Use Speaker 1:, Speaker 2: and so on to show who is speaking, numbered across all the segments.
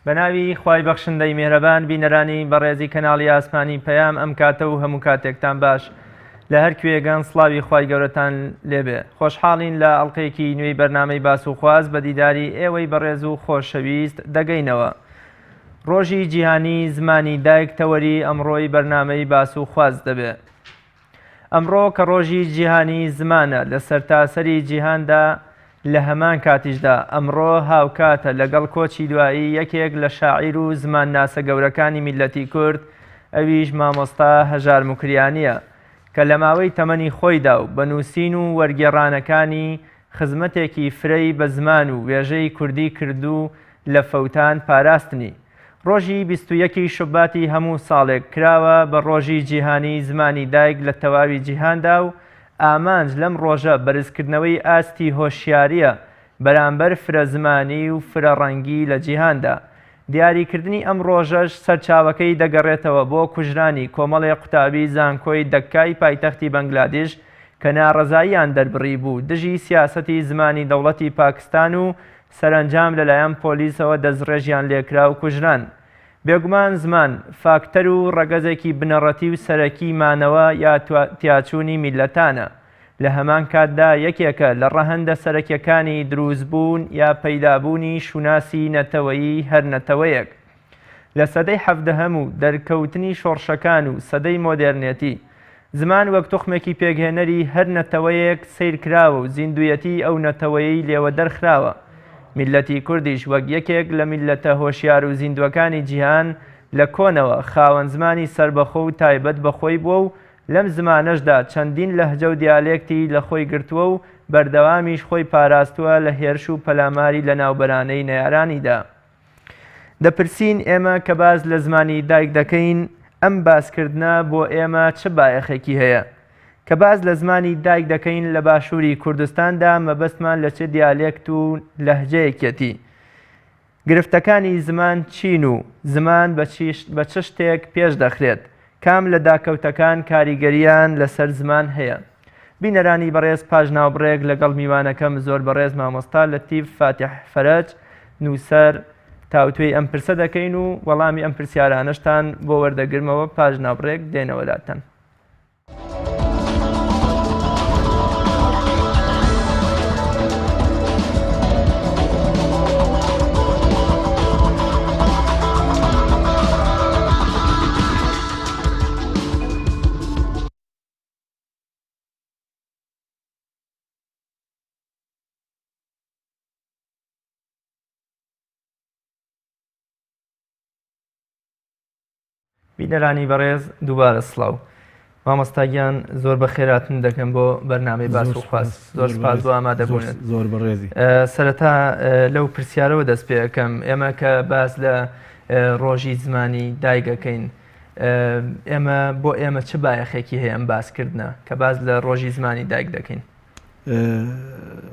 Speaker 1: بەناوی خوای بەخشندەی میهرەبان بینەرانی بەڕێزی کەناڵی ئاسمانی پەیام ئەم کاتە و هەموو کاتێکتان باش لە هەر کوێگەن سڵاوی خوای گەورەتان لێبێ. خۆشحاڵین لە ئەڵقەیەکی نوێی بەرنامەی باس و خواز بە دیداری ئێوەی بەڕێز و خۆشەویست دەگەینەوە. ڕۆژی جیهانی زمانی دایک تەوەری ئەمڕۆی بەرنامەی باس و خواز دەبێ. ئەمڕۆ کە ڕۆژی جیهانی زمانە لە سەرتاسەری جیهاندا لە هەمان کاتیشدا ئەمڕۆ هاوکاتە لەگەڵ کۆچی دوایی یەکێک لە شاعیر و زمان ناسە گەورەکانی میلەتی کورد، ئەویش مامۆستا هەژار موکریانیە کە لە ماوەی تەمەنی خۆیدا و بە نووسین و وەرگێڕانەکانی خزمەتێکی فرەی بە زمان و وێژەی کوردی کردو لە فەوتان پاراستنی. ڕۆژی 21 شوباتی هەموو ساڵێک کراوە بە ڕۆژی جیهانی زمانی دایک لە تەواوی جیهاندا و ئامانج لەم ڕۆژە بەرزکردنەوەی ئاستی هۆشیاریە بەرامبەر فرە زمانی و فرە ڕەنگی لە جیهاندا. دیاریکردنی ئەم ڕۆژەش سەرچاوەکەی دەگەڕێتەوە بۆ کوژرانی کۆمەڵێ قوتابی زانکۆی دەکای پایتەختی بەنگلادێش کە ناڕەزاییان دەربڕی بوو دژی سیاسەتی زمانی دەوڵەتی پاکستان و سەرنجام لەلایەن پۆلیسەوە دەستڕێژیان لێکرا و کوژران. بێگومان زمان فاکتەر و ڕەگەزێکی بنەڕەتی و سەرەکی مانەوە یا تیاچوونی میلەتانە. لە هەمان کاتدا یەکێکە لە ڕەهەندە سەرەکیەکانی دروستبوون یا پەیدابوونی شوناسی نەتەوەیی هەر نەتەوەیەک. لە سەدەی حەڤدەهەم و دەرکەوتنی شۆڕشەکان و سەدەی مۆدێرنێتی زمان وەک توخمێکی پێگهێنەری هەر نەتەوەیەک سیر کراوە و زیندویەتی ئەو نەتەوەیی لێوە دەرخراوە. میلەتی کوردیش وەک یەکێک لە میلەتە هۆشیار و زیندوەکانی جیهان لە کۆنەوە خاوەن زمانی سربەخۆ و تایبەت بەخۆی بووە و لەم زمانەشدا چەندین لەهجە و دیالێکتی لە خۆی گرتووە و بەردەوامیش خۆی پاراستووە لە هێرش و پەلاماری لە ناوبەرانەی نەیارانیدا. دەپرسین ئێمە کە باز لە زمانی دایک دەکەین ئەم باسکردنە بۆ ئێمە چه بایەخێکی هەیە؟ کە باز لە زمانی دایک دەکەین لە باشووری کوردستاندا مەبەستمان لە چه دیالێکت و لەهجەیەکێتی؟ گرفتەکانی زمان چین و زمان بە چ شتێک پێش دەخرێت؟ کام لە داکەوتەکان کاریگەریان لەسەر زمان هەیە؟ بینەرانی بەڕێز پاش ناوبڕێک لەگەڵ میوانەکەم زۆر بەڕێز مامۆستا لەتیف فاتح فەرەج نووسەر تاوتوێی ئەم پرسە دەکەین و وەڵامی ئەم پرسیارانەشتان بۆ وەردەگرمەوە پاش ناوبڕێک دێنەوە لاتەن. بینەرانی بەڕێز دووبارە سڵاو. مامۆستاگیان زۆر بە خێراتن دەکەم بۆ بەرنامەی باس و خواست. زۆر سپاس بۆ ئامادەبوونت.
Speaker 2: زۆر بەڕێزی.
Speaker 1: سەرەتا لەو پرسیارەوە دەست پێ ئەەکەم ئێمە کە باس لە ڕۆژی زمانی دایکەکەین ئێمە بۆ ئێمە چه بایەخێکی هەیە ئەم باسکردنە کە باز لە ڕۆژی زمانی دایک دەکەین؟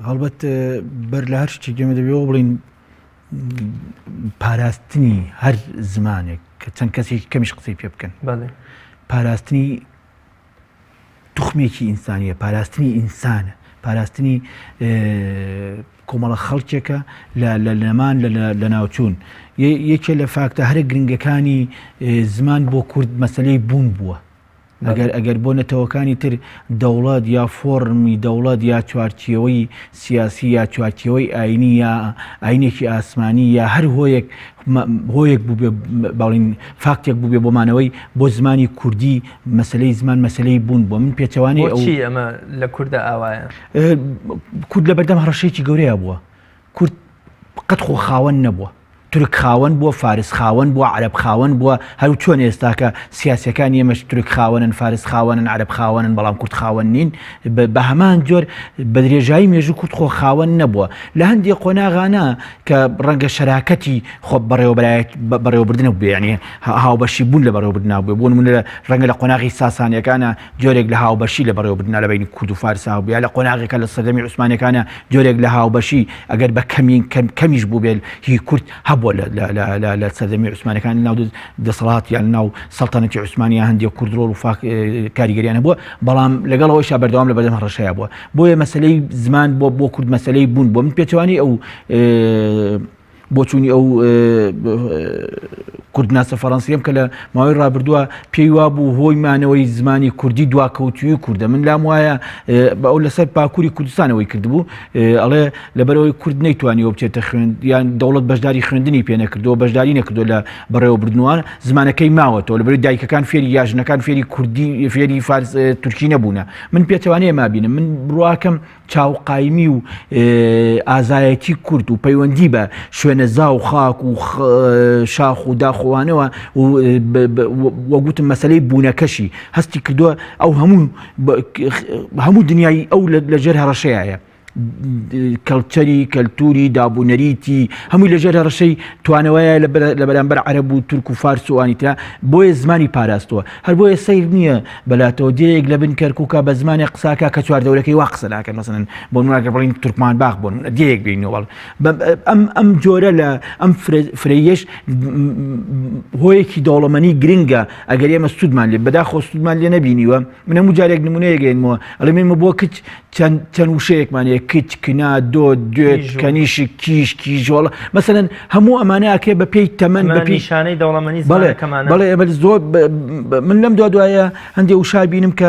Speaker 2: هەڵبەت بەر لە هەر شتێک ئێمە دەبێەوە بڵین پاراستنی هەر زمانێک کە چەند کەسێکی کەمیش قسەی پێ بکەن پاراستنی توخمێکی ئینسانیە، پاراستنی ئینسانە، پاراستنی کۆمەڵە خەڵکێکە لە نەمان لە ناوچوون. یەکێ لە فاکتە هەرە گرنگەکانی زمان بۆ کورد مەسەلەی بوون بووە. ئەگەر بۆ نەتەوەکانی تر دەوڵەت یا فۆرمی دەوڵەت یا چوارچێوەی سیاسی یا چوارچێوەی ئاینی یا ئاینێکی ئاسمانی یا هەر هۆیەک بوو باڵین فاکتێک بوو بێ بۆمانەوەی بۆ زمانی کوردی مەسلەی زمان مەسلەی بوون بووە. من پێچەوانی
Speaker 1: چی ئەمە لە کووردە ئاوایە؟
Speaker 2: کورد لە بەردەم هەڕەشەیەکی گەورەیە بووە. کورد قەت خۆ خاوەن نەبووە، تورک خاوەن بووە، فارس خاوەن بووە، عەرەب خاوەن بووە. هەرو چۆن ئێستاکە سیاسەکان ئێمەش تورک خاوەنن، فارس خاوەنن، عەرەب خاوەنن، بەڵام کورد خاوەن نین. بە هەمان جۆر بە درێژایی مێژوو کورد خۆ خاوەن نەبووە. لە هەندێک قۆناغانە کە ڕەنگە شەراکەتی خۆ بەڕێوەبردنە بووێ، یعنی هاوبەشی بوون لە بەڕێوەبردنا بووێ. بۆ نمونە ڕەنگە لە قۆناغی ساسانیەکانە جۆرێک لە هاوبەشی لە بەڕێوەبردنا لە بینی کورد و فارسا بووە، لە قۆناغێکە لە سەردەمی عوسمانیەکانە جۆرێک لە هاوبەشی ئەگەر بە کەمیش بوو بێت هی کورد هەبووە لە سەردەمی عوسمانیەکان ناو دەسەڵات یان ناو سەڵتەنەتی عوسمانیا هەندێک کوردڕۆڵ و کاریگەریان هەبووە، بەڵام لەگەڵەوەیشا بەردەوام لە بەردەم هەڕەشەیە بووە. بۆیە مەسەلەی زمان بۆ کورد مەسەلەی بوون بووە. من پێچوانی ئەو بۆچوونی ئەو کوردناسە فەڕەنسیم کە لە ماوەی ڕابردووە پێی وا بوو هۆی مانەوەی زمانی کوردی دواکەوتوی کووردە من لام وایە ئەو لەسەر پاکووری کوردستانەوەی کردبوو ئەڵێ لەبەرەوەی کورد نەیتوانیەوە بچێتە خوێند یان دەوڵەت بەشداری خوێندنی پێ نەکردەوە بەشداری نەکردو لە بەڕێوەبردنەوە زمانەکەی ماوەتەوە لەبەرەوەی دایکەکان فێری یاژنەکان فێری کوردی فێری فارس تورکی نەبوونە من پێچەوانەیە مابینم من بڕواکەم چاوقایمی و ئازایەتی کورد و پەیوەندی بە شوێنە زاو خاک و شاخ و داخۆوانەوە وەگوتم مەسەلەی بوونەکەشی هەستی کردووە ئەو هەموو دنیای ئەو لەژێر هەڕەشەیە کەلچەری کەلتوری دابوونەریتی هەمووی لەژێر هەڕەشەی توانەوەیە لە بەرامبەر عەرەب و تورک و فارس و ئەوانیترا بۆیە زمانی پاراستووە هەر بۆیە سەیر نییە بەلاتەوە دێیەک لە بن کەرکووکە بە زمانی قساکە کە چواردەورەکەی وا قسە ناکەن مەسەڵەن بۆ نمونەکە بڵین تورکمان باخ بۆن دێیەک بینەوە ئەم جۆرە لە ئەم فرەیەش هۆیەکی دەوڵەمەنی گرنگە ئەگەر ئێمە سوودمان لێ بەداخۆ سوودمان لێ نەبینیوە من هەموو جارێک نمونەیە گەێنمەوە ئەڵێ بۆ کچ چەند وشەیەکمانەیە کچ کنا دۆ دوێت کەنیشی کیژۆڵ مەسەلەن هەموو ئەمانەیەکێ بە پێی تەمەن بە
Speaker 1: پیشانەی دەوڵەمەنی زمانەکەمانە
Speaker 2: بەڵێ ئەمە زۆر من لەم دوایە هەندێک وشار بینم کە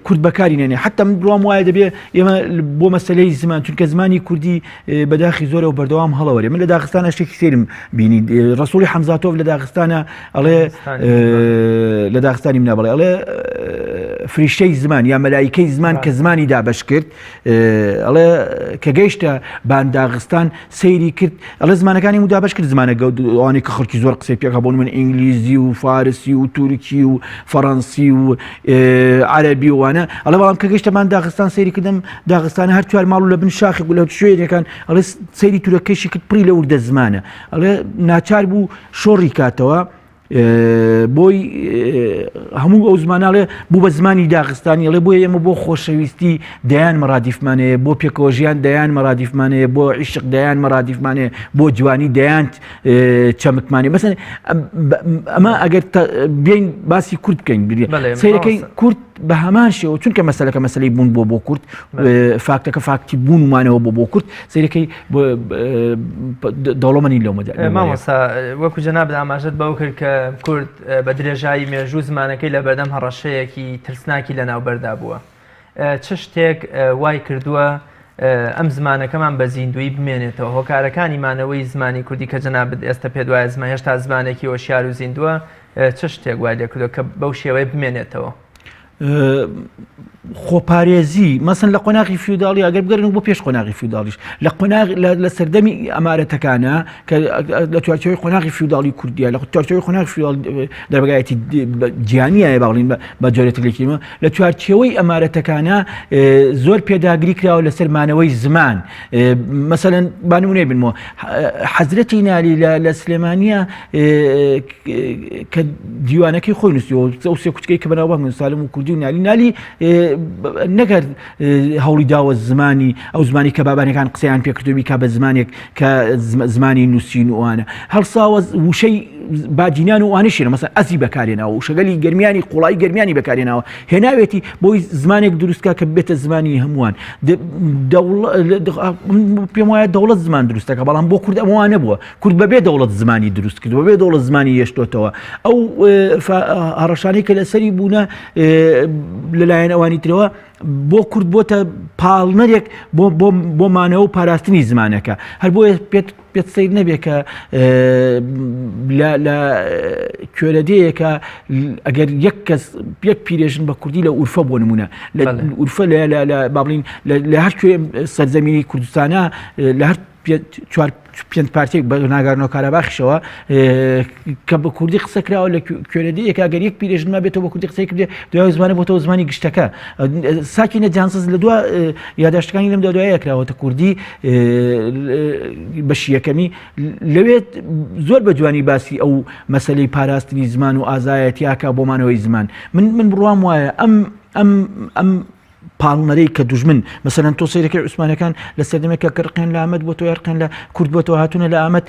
Speaker 2: کورد بەکاری نێنێ حتا من بڕوام وایە دەبێ ئێمە بۆ مەسەلەی زمان چونکە زمانی کوردی بەداخی زۆرە و بەردەوام هەڵەوەرێ من لە داغستانە شتێکی سێرم بینی ڕەسوولی حەمزاتۆف لە داغستانە ئەڵێ لە داغستانی منە بڵێ ئەڵێ فریشتەی زمان یا مەلایکەی زمان کە زمانی دابەش کرد ئەڵێ کە گەیشتە بانداغستان سەیری کرد ئەڵێ زمانەکانی و دابەش کرد زمانە ئەوانەی کە خەڵکی زۆر قسەی پێکە بۆن من ئینگلیزی و فارسی و تورکی و فەڕەنسی و عەرەبی وانە ئەڵێ بەڵام کە گەیشتە بانداغستان سەیری کردم داغستانە هەر چوار ماڵ لە بن شاخی و لە شوێنەکان ئەڵێ سەیری تورەکەشی کرد پڕی لە وردە زمانە ئەڵێ ناچار بوو شۆڕی کاتەوە بۆی هەموو ئەو زماناڵێ بوو بە زمانی داغستانی ئەڵێ بۆیە ئێمە بۆ خۆشەویستی دەیان مەرادیفمانەیە بۆ پێکەوە ژیان دەیان مەرادیفمانەیە بۆ عیشق دەیان مەرادیفمانەیە بۆ جوانی دەیان چەمکمانێ مەسەن ئەمە ئەگەر بێین باسی کورد بکەین سەیرەکەی کورد بە هەمان شێوە چونکە مەسەلەکە مەسەلەی بوون بۆ کورد فاکتەکە فاکتی بوونمانەوە بۆ کورد سەیرەکەی دەوڵەمەنی لەومەدا
Speaker 1: مامۆستا وەکو جەناب ئاماژەت بەو کرد کە کورد بە درێژایی مێژوو زمانەکەی لە بەردەم هەڕەشەیەکی ترسناکی لەناوبەردا بووە چ شتێک وای کردووە ئەم زمانەکەمان بە زیندوی بمێنێتەوە هۆکارەکانی مانەوەی زمانی کوردی کە جەنابەت ئێستا پێ دوایە زمان هێشتا زمانێکی وەشیار و زیندووە چ شتێک وای لێ کردووە کە بەو شێوەیە بمێنێتەوە
Speaker 2: خۆپارێزی مەسن لە قۆناغی فیوداڵی ئەگەر بگەرن بۆ پێش قۆناغی فیوداڵیش لە سەردەمی ئەمارەتەکانە کە لە توارچەوەی قۆناغی فیوداڵی کوردیە لە توارچەوەی قۆناغی فیوداڵ دەربگایەتی جیهانیایە باڵین بە جۆرێتێکیمە لە توارچەوەی ئەمارەتەکانە زۆر پێداگری کراوە لەسەر مانەوەی زمان مەسەلەن بانمونێ بنمەوە حەزرەتی نالی لە سلێمانیە کە دیوانەکەی خۆی نووسیەوە ئەو سێ کوچکەی کە بەناوبانگ سالم و کوردی و نالی نەگەر هەوڵی داوە زمانی ئەو زمانی کە بابانەکان قسەیان پێکردوی کا بە زمانێک کە زمانی نووسین وانە هەڵساوە وشەی باجینان و وانشێنە مەسەن ئەزی بەکارێناوە و شەگەلی گەرمیانی قوڵایی گەرمیانی بەکارێناوە هێناوێتی بۆی زمانێک دروستکە کە بێتە زمانی هەمووان پێم وایە دەوڵەت زمان دروستەکە بەڵام بۆ کورد ئەمەوان نەبووە کورد بەبێ دەوڵەت زمانی دروست کردووە بێ دەوڵەت زمانی هێشتۆتەوە ئەو هەڕەشانەی کە لەسەری بوونە لەلایەن ئەوانی ترەوە بۆ کورد بۆتە پاڵنەرێک بۆ مانەوە و پاراستنی زمانەکە هەر بۆیە پێت سەیر نەبێ کە لە کوێرەدەیەکە ئەگەر یەک کەس یەک پیرێژن بە کوردی لە ئورفە بۆ نمونە لە ئورفە با بڵین لە هەر کوێ سەرزەمینی کوردستانە لە هەر چوار پێنج پارتێک بە ناگارنەوە کارەباخیشەوە کە بە کوردی قسەکراوە لە کوێرەدەیەک ئەگەر یەک پیرێژنما بێتەوە بە کوردی قسەی کردێ دوای زمانە بۆتەوە زمانی گشتەکە ساکینە جانسەز لە دووە یاداشتەکانی لەم دوایە کراوەتە کوردی بەشی یەکەمی لەوێت زۆر بە جوانی باسی ئەو مەسەلەی پاراستنی زمان و ئازایەتیاکە بۆمانەوەی زمان من بڕوام وایە ئەم پاڵنەرەی کە دوژمن مەسەلەن تۆ سەیرەکەی عوسمانەکان لە سەردەمێکە کڕقیان لە ئامەد بۆ تۆ یارقیان لە کورد بۆ تۆ هاتوونە لە ئامەد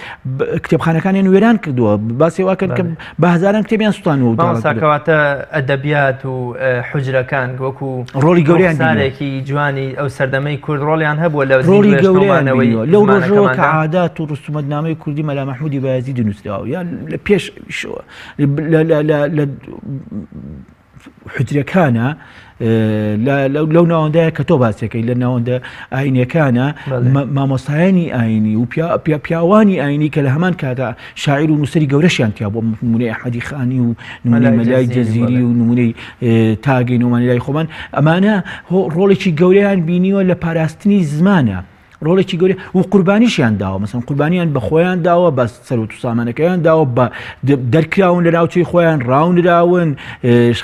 Speaker 2: کتێبخانەکانیان وێران کردووە باسی واکەن کە بە هەزاران کتێبیان سوتانەوە
Speaker 1: ساکەواتە ئەدەبیات و حوجرەکان وەکو
Speaker 2: ڕۆڵی گەوریان
Speaker 1: سارێکی جوانی ئەو سەردەمەی کورد ڕۆڵیان هەبووە لە
Speaker 2: ڕۆڵی گەورەیانەوەی لەو ڕۆژەوە کە عادات و ڕسومەتنامەی کوردی مەلا مەحموودی بایەزی دنووسراوە یان لە پێش لە حجرەکانە لەو ناوەندایە کە تۆ باسەکەی لە ناوەندە ئاینیەکانە مامۆستایانی ئاینی و پیاوانی ئاینی کە لە هەمان کاتا شاعیر و نووسری گەورەشیان تیا بۆ نمونەی ئەحمەدی خانی و نمونەی مەلای جەزیری و نمونەی تاگەی نۆمانیلای خۆمان ئەمانە ڕۆڵێکی گەورەیان بینیوە لە پاراستنی زمانە ڕۆڵێکی گەورە و قوربانیشیان داوە مەسەن قوربانیان بە خۆیان داوە بە سەرۆت و سامانەکەیان داوە بە دەرکراون لە ناوچەی خۆیان ڕاونراون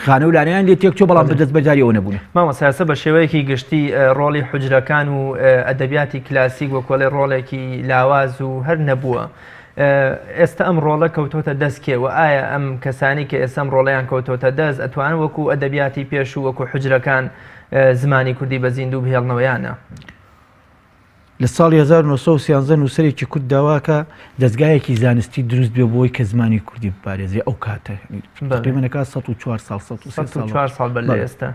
Speaker 2: خانە و لانەیان لێ تێکچۆ بەڵام بەدەست بەجاریەوە نەبوون
Speaker 1: مامۆستا بە شێوەیەکی گشتی ڕۆڵی حوجرەکان و ئەدەبیاتی کلاسیک وە کۆڵێ ڕۆڵێکی لاواز و هەر نەبووە ئێستا ئەم ڕۆڵە کەوتۆتە دەستکێوە ئایا ئەم کەسانی کە ئێستا ڕۆڵەیان کەوتۆتە دەست ئەتوانن وەکو ئەدەبیاتی پێش و وەکو حوجرەکان زمانی کوردی بە زیندوو بهێڵنەوەیانە
Speaker 2: لە ساڵی 1930 نووسەرێکی کورد داواکە دەستگایەکی زانستی دروست بێ بۆی کە زمانی کوردی بپارێزێ ئەو کاتە تقریبەنەکە 104
Speaker 1: ساڵ بە لە ئێستا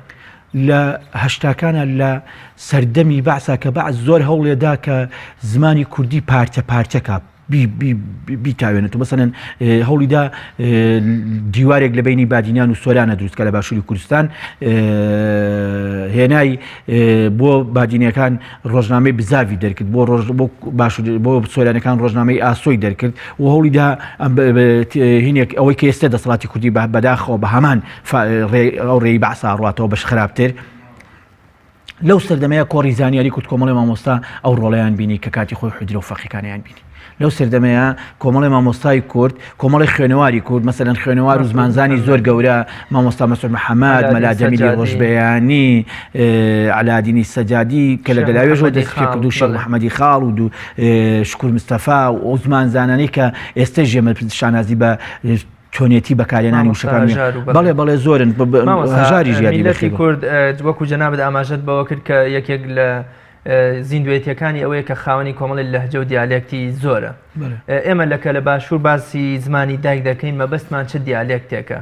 Speaker 2: لە هەشتاکانە لە سەردەمی بەعسا کە بەعس زۆر هەوڵێدا کە زمانی کوردی پارچە پارچەکە بیتاوێنێت و مەسەلەن هەوڵیدا دیوارێک لە بینی بادینان و سۆرانە دروستکە لە باشووری کوردستان هێنای بۆ بادینەکان ڕۆژنامەی بزاوی دەرکرد بۆ سۆرانەکان ڕۆژنامەی ئاسۆی دەرکرد و هەوڵیدا هینێک ئەوەی کە ئێستا دەسەڵاتی کوردی بەداخەوە بە هەمان ئەو ڕێی بەعسا ڕاتەوە بەش خراپتر لەو سەردەمەیە کۆڕی زانیاری کورد کۆمەڵی مامۆستا ئەو ڕۆڵەیان بینی کە کاتی خۆی حوجرە و فەقیەکانیان بینی لەو سەردەمەیە کۆمەڵی مامۆستای کورد کۆمەڵی خوێنەواری کورد مەسەلەن خوێنەوار و زمانزانی زۆر گەورە مامۆستا مەسعود محەممەد مەلا جەمیلی ڕۆژبەیانی علادینی سەجادی کە لە گەلاوێژەوە دەستپێ کرد و شێخ محەممەدی خاڵ و شکور مستەفا و زمانزانانی کە ئێستا ژێمە شانازی بە چۆنیەتی بەکارێنانی وشەکان بەڵێ زۆرن هەژاری ژیانی
Speaker 1: میلەتی کورد وەکو جەنابەت ئاماژەت بەوە کرد کە یەکێک لە زیندوێتیەکانی ئەوەیە کە خاوەنی کۆمەڵی لەهجە و دیالێکتی زۆرە ئێمە لەکە لە باشوور باسی زمانی دایک دەکەین مەبەستمان چ دیالێکتێکە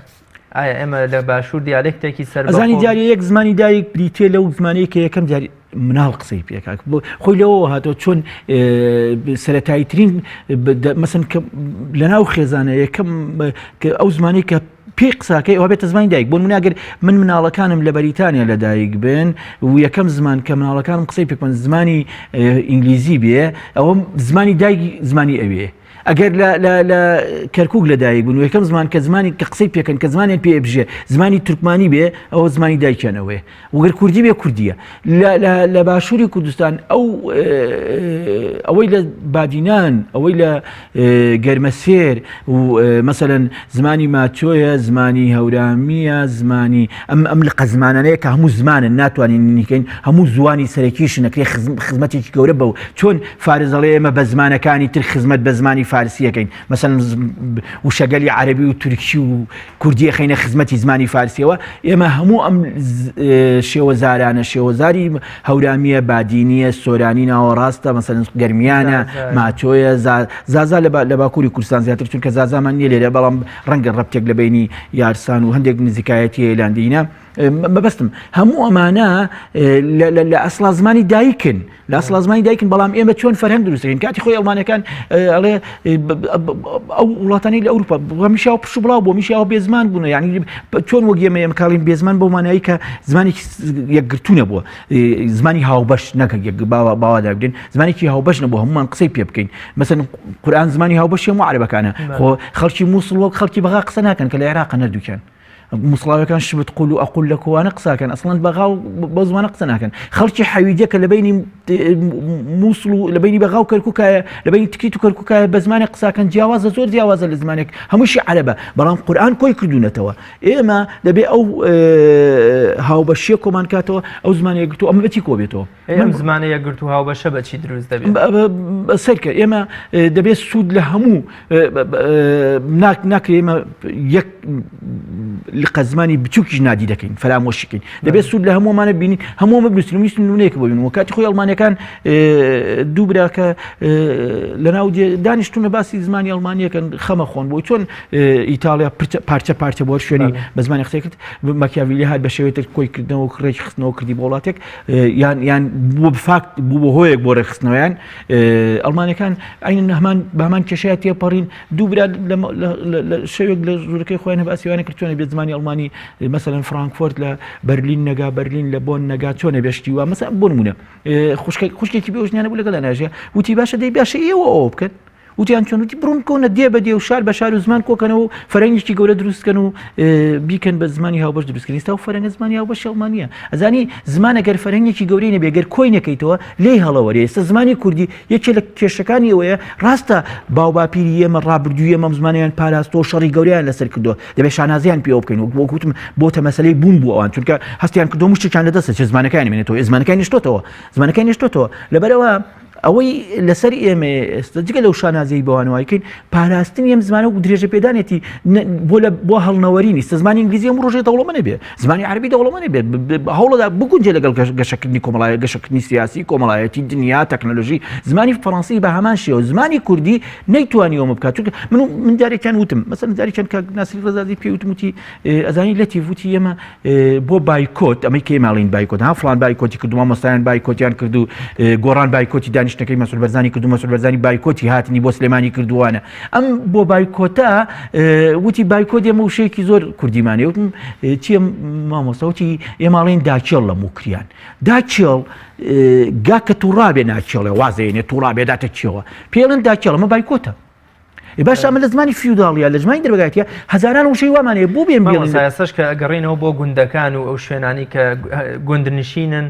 Speaker 1: ئایا ئێمە لە باشوور دیالێکتێکی سەر
Speaker 2: زانی دیاری یەک زمانی دایک بریتێ لەو زمانەیە کە یەکەم جاری مناڵ قسەی پێکا خۆی لەوە هاتەوە چۆن سەرەتاییترین مەسەن لە ناو خێزانە یەکەم ئەو زمانی کە پێی قساکەی ئەوە بێتە زمانی دایک بۆ مناگەر من مناڵەکانم لە بەریتانیا لە دایک بن و یەکەم زمان کە مناڵەکانم قسەی پێکەن زمانی ئینگلیزی بێ ئەوە زمانی دایکی زمانی ئەوێ ئەگەر لە کەرکووک لە دایک بوون و یەکەم زمان کە زمانی کە قسەی پێکەن کە زمانیان پێ بژێ زمانی تورکمانی بێ ئەوە زمانی دایکیانەوەی وەگەر کوردی بێ کوردیە لە باشووری کوردستان ئەوەی لە بادینان ئەوەی لە گەرمەسێر و مەسەلەن زمانی ماچۆیە زمانی هەورامیە زمانی ئەم لە قەزمانانەیە کە هەموو زمانن ناتوانین نیکەین هەموو زوانی سەرەکیش نەکرێ خزمەتێکی گەورە بەو چۆن فارزەڵێ ئێمە بە زمانەکانی تر خزمەت بە زمانی فارسیەکەین مەسەلەن وشەگەلی عەرەبی و تورکی و کوردی خەینە خزمەتی زمانی فارسیەوە ئێمە هەموو ئەم شێوەزارانە شێوەزاری هەورامیە بادینیە سۆرانی ناوەڕاستە مەسەلەن گەرمیانە ماچۆیە زازا لە باکووری کوردستان زیاتر چونکە زازامان نییە لێرە بەڵام ڕەنگە ڕەبتێک لە بینی یارسان و هەندێک نزیکایەتی هێلاندینە مەبەستم هەموو ئەمانە لە ئەسڵا زمانی دایکن لە ئەسڵا زمانی دایکن بەڵام ئێمە چۆن فەرهەنگ دروستەکەین کاتی خۆی ئەڵمانەکان ئەڵێ ئەو وڵاتانی لە ئەوروپا هەمیشاو پشت بڵاو بۆ میشاوە بێزمان بوون یعنی چۆن وەک ئێمە کاڵین بێزمان بۆ مانایی کە زمانێکی یەکگرتوونە بووە زمانی هاوبەش نەکە باوادار بدەین زمانێکی هاوبەش نەبوو هەمومان قسەی پێ بکەین مەسەن قورئان زمانی هاوبەشی هەموو عەرەبەکانە خۆ خەڵکی مووسڵ وەک خەڵکی بەغا قسە ناکەن کە لە عێراق نەردووکەن مسڵاوەکان شبت قول و ئەقول لە کووانە قساکەن ئەسڵەن بەغا و بە زمانە قسە ناکەن خەڵکی حەویجە کە لە بینی مووسڵ و لە بینی بەغا و کەرکووکایە لە بینی تکریت و کەرکووکایە بە زمانێک قساکەن جیاوازە زۆر جیاوازە لە زمانێک هەمووشی عەرەبە بەڵام قورئان کۆی کردوونەتەوە ئێمە دەبێ ئەو هاوبەشیە کۆمان کاتەوە ئەو زمانەیە گرتو ئەمە بەچی کۆ بێتەوە
Speaker 1: ئەم زمانەیە گرت و هاوبەشە بەچی دروست دەبێت
Speaker 2: سەرکە ئێمە دەبێت سوود لە هەموو ناکرێ ئێمە یەک لقە زمانی بچووکیش نادی دەکەین فەرامۆشیکەین دەبێت سوود لە هەموومانە بینین هەموومە بنووسین ویستن نمونەیەک ببین و کاتی خۆی ئەڵمانیەکان دوو براکە لەناو دانیشتونە باسی زمانی ئەڵمانیەکەن خەمە خۆن بۆی چۆن ئیتالیا پارچە بۆ شوێنی بە زمانی قسەی کرد ماکیاڤیلی هات بە شێوەیەک کۆی کردنەوە ڕێکی خستنەوە کردی بۆ وڵاتێک یان بوو بفاکت بوو بە هۆیەک بۆ ڕێخستنەوەیان ئەڵمانەکان ئاین هەمان بەمان کێشەیە تێپەڕین دوو برا شەوێک لە ژوورەکەی خۆیان هە باسیوانە کرد چۆنە بێت زمانی ئەڵمانی مەسەلەن فرانکفۆرت لە بەرلین نەگا بەرلین لە بۆن نەگا چۆنە بێشتی وە مەسە بۆ نمونە خوشکێکی بێژنیانە بوو لەگەڵ ناژێ وتی باشە دەی باشە ئێوە ئەوە بکەن وتیان چۆن وتی بڕون کۆنە دێ بە دێ و شار بە شار و زمان کۆکەنەوە و فەرەنگێکی گەورە دروستکەن و بیکەن بە زمانی هاوبەش دروستکردن ئێستا و فەرەنگە زمانی هاوبەش ئەڵمانیە ئەزانی زمان ئەگەر فەرەنگێکی گەورەی نەبێ ئەگەر کۆی نەکەیتەوە لێی هەڵەوەرێ ئێستا زمانی کوردی یەکێ لە کێشەکانی ئەوەیە ڕاستە باوباپیری ئێمە ڕابردووی ئێمە زمانیان پاراستەوە شەڕی گەوریان لەسەر کردووە دەبێت شانازیان پێوە بکەین و بۆ گوتم بۆتە مەسەلەی بوون بوو ئەوان چونکە هەستیان کردو مشتێکیان لەدەستە چ زمانەکانی مێنێتەوە زمانەکانی نیشتۆتەوە لەبەرەوە ئەوەی لەسەر ئێمە ئێستا جگە لەو شانازیی بەوانەوەیکەین پاراستنی ئەم زمانە و درێژە پێدانێتی بۆ هەڵنەوەری نیست زمانی ئینگلیزی هەموو ڕۆژێ دەوڵەمە نەبێ زمانی عەربی دەوڵەمە نەبێ هەوڵەدا بگونجێ لەگەڵ گەشەکردنی کۆمەڵایە گەشەکردنی سیاسی کۆمەڵایەتی دنیا تەکنۆلۆژی زمانی فەڕەنسی بە هەمان شێوە زمانی کوردی نەیتوانی ئەومە بکات چونکە من جارێکیان وتم مەسەلەن جارێکیان کە ناسیری ڕەزادی پێی وتم وتی ئەزانی لەتیف وتی ئێمە بۆ بایکۆت ئەمەی کێ ماڵین بایکۆت ها فڵان بایکۆتی کردو مامۆستایان بایکۆتیان کردو گۆڕان بایکۆتی دانیشتەکەی مەسعود بەرزانی کردو مەسعود بەرزانی بایکۆتی هاتنی بۆ سلێمانی کردووانە ئەم بۆ بایکۆتە وتی بایکۆت ئێمە وشەیەکی زۆر کوردیمانێ وتم چیە مامۆستا وتی ئێماڵین داچێڵ لە موکریان داچێڵ گاکە تووڕابێ ناچێڵێ وازێنێ تووڕابێ داتە چێوە پێڵن داچێڵ ئەمە بایکۆتە باش ئەمە لە زمانی فیوداڵیە لە ژمانی دەربگایەتە هەزاران وشەی وامانەیە بوو بێن
Speaker 1: سایاسەش کە ئەگەڕێنەوە بۆ گوندەکان و ئەو شوێنانی کە گوندنشینن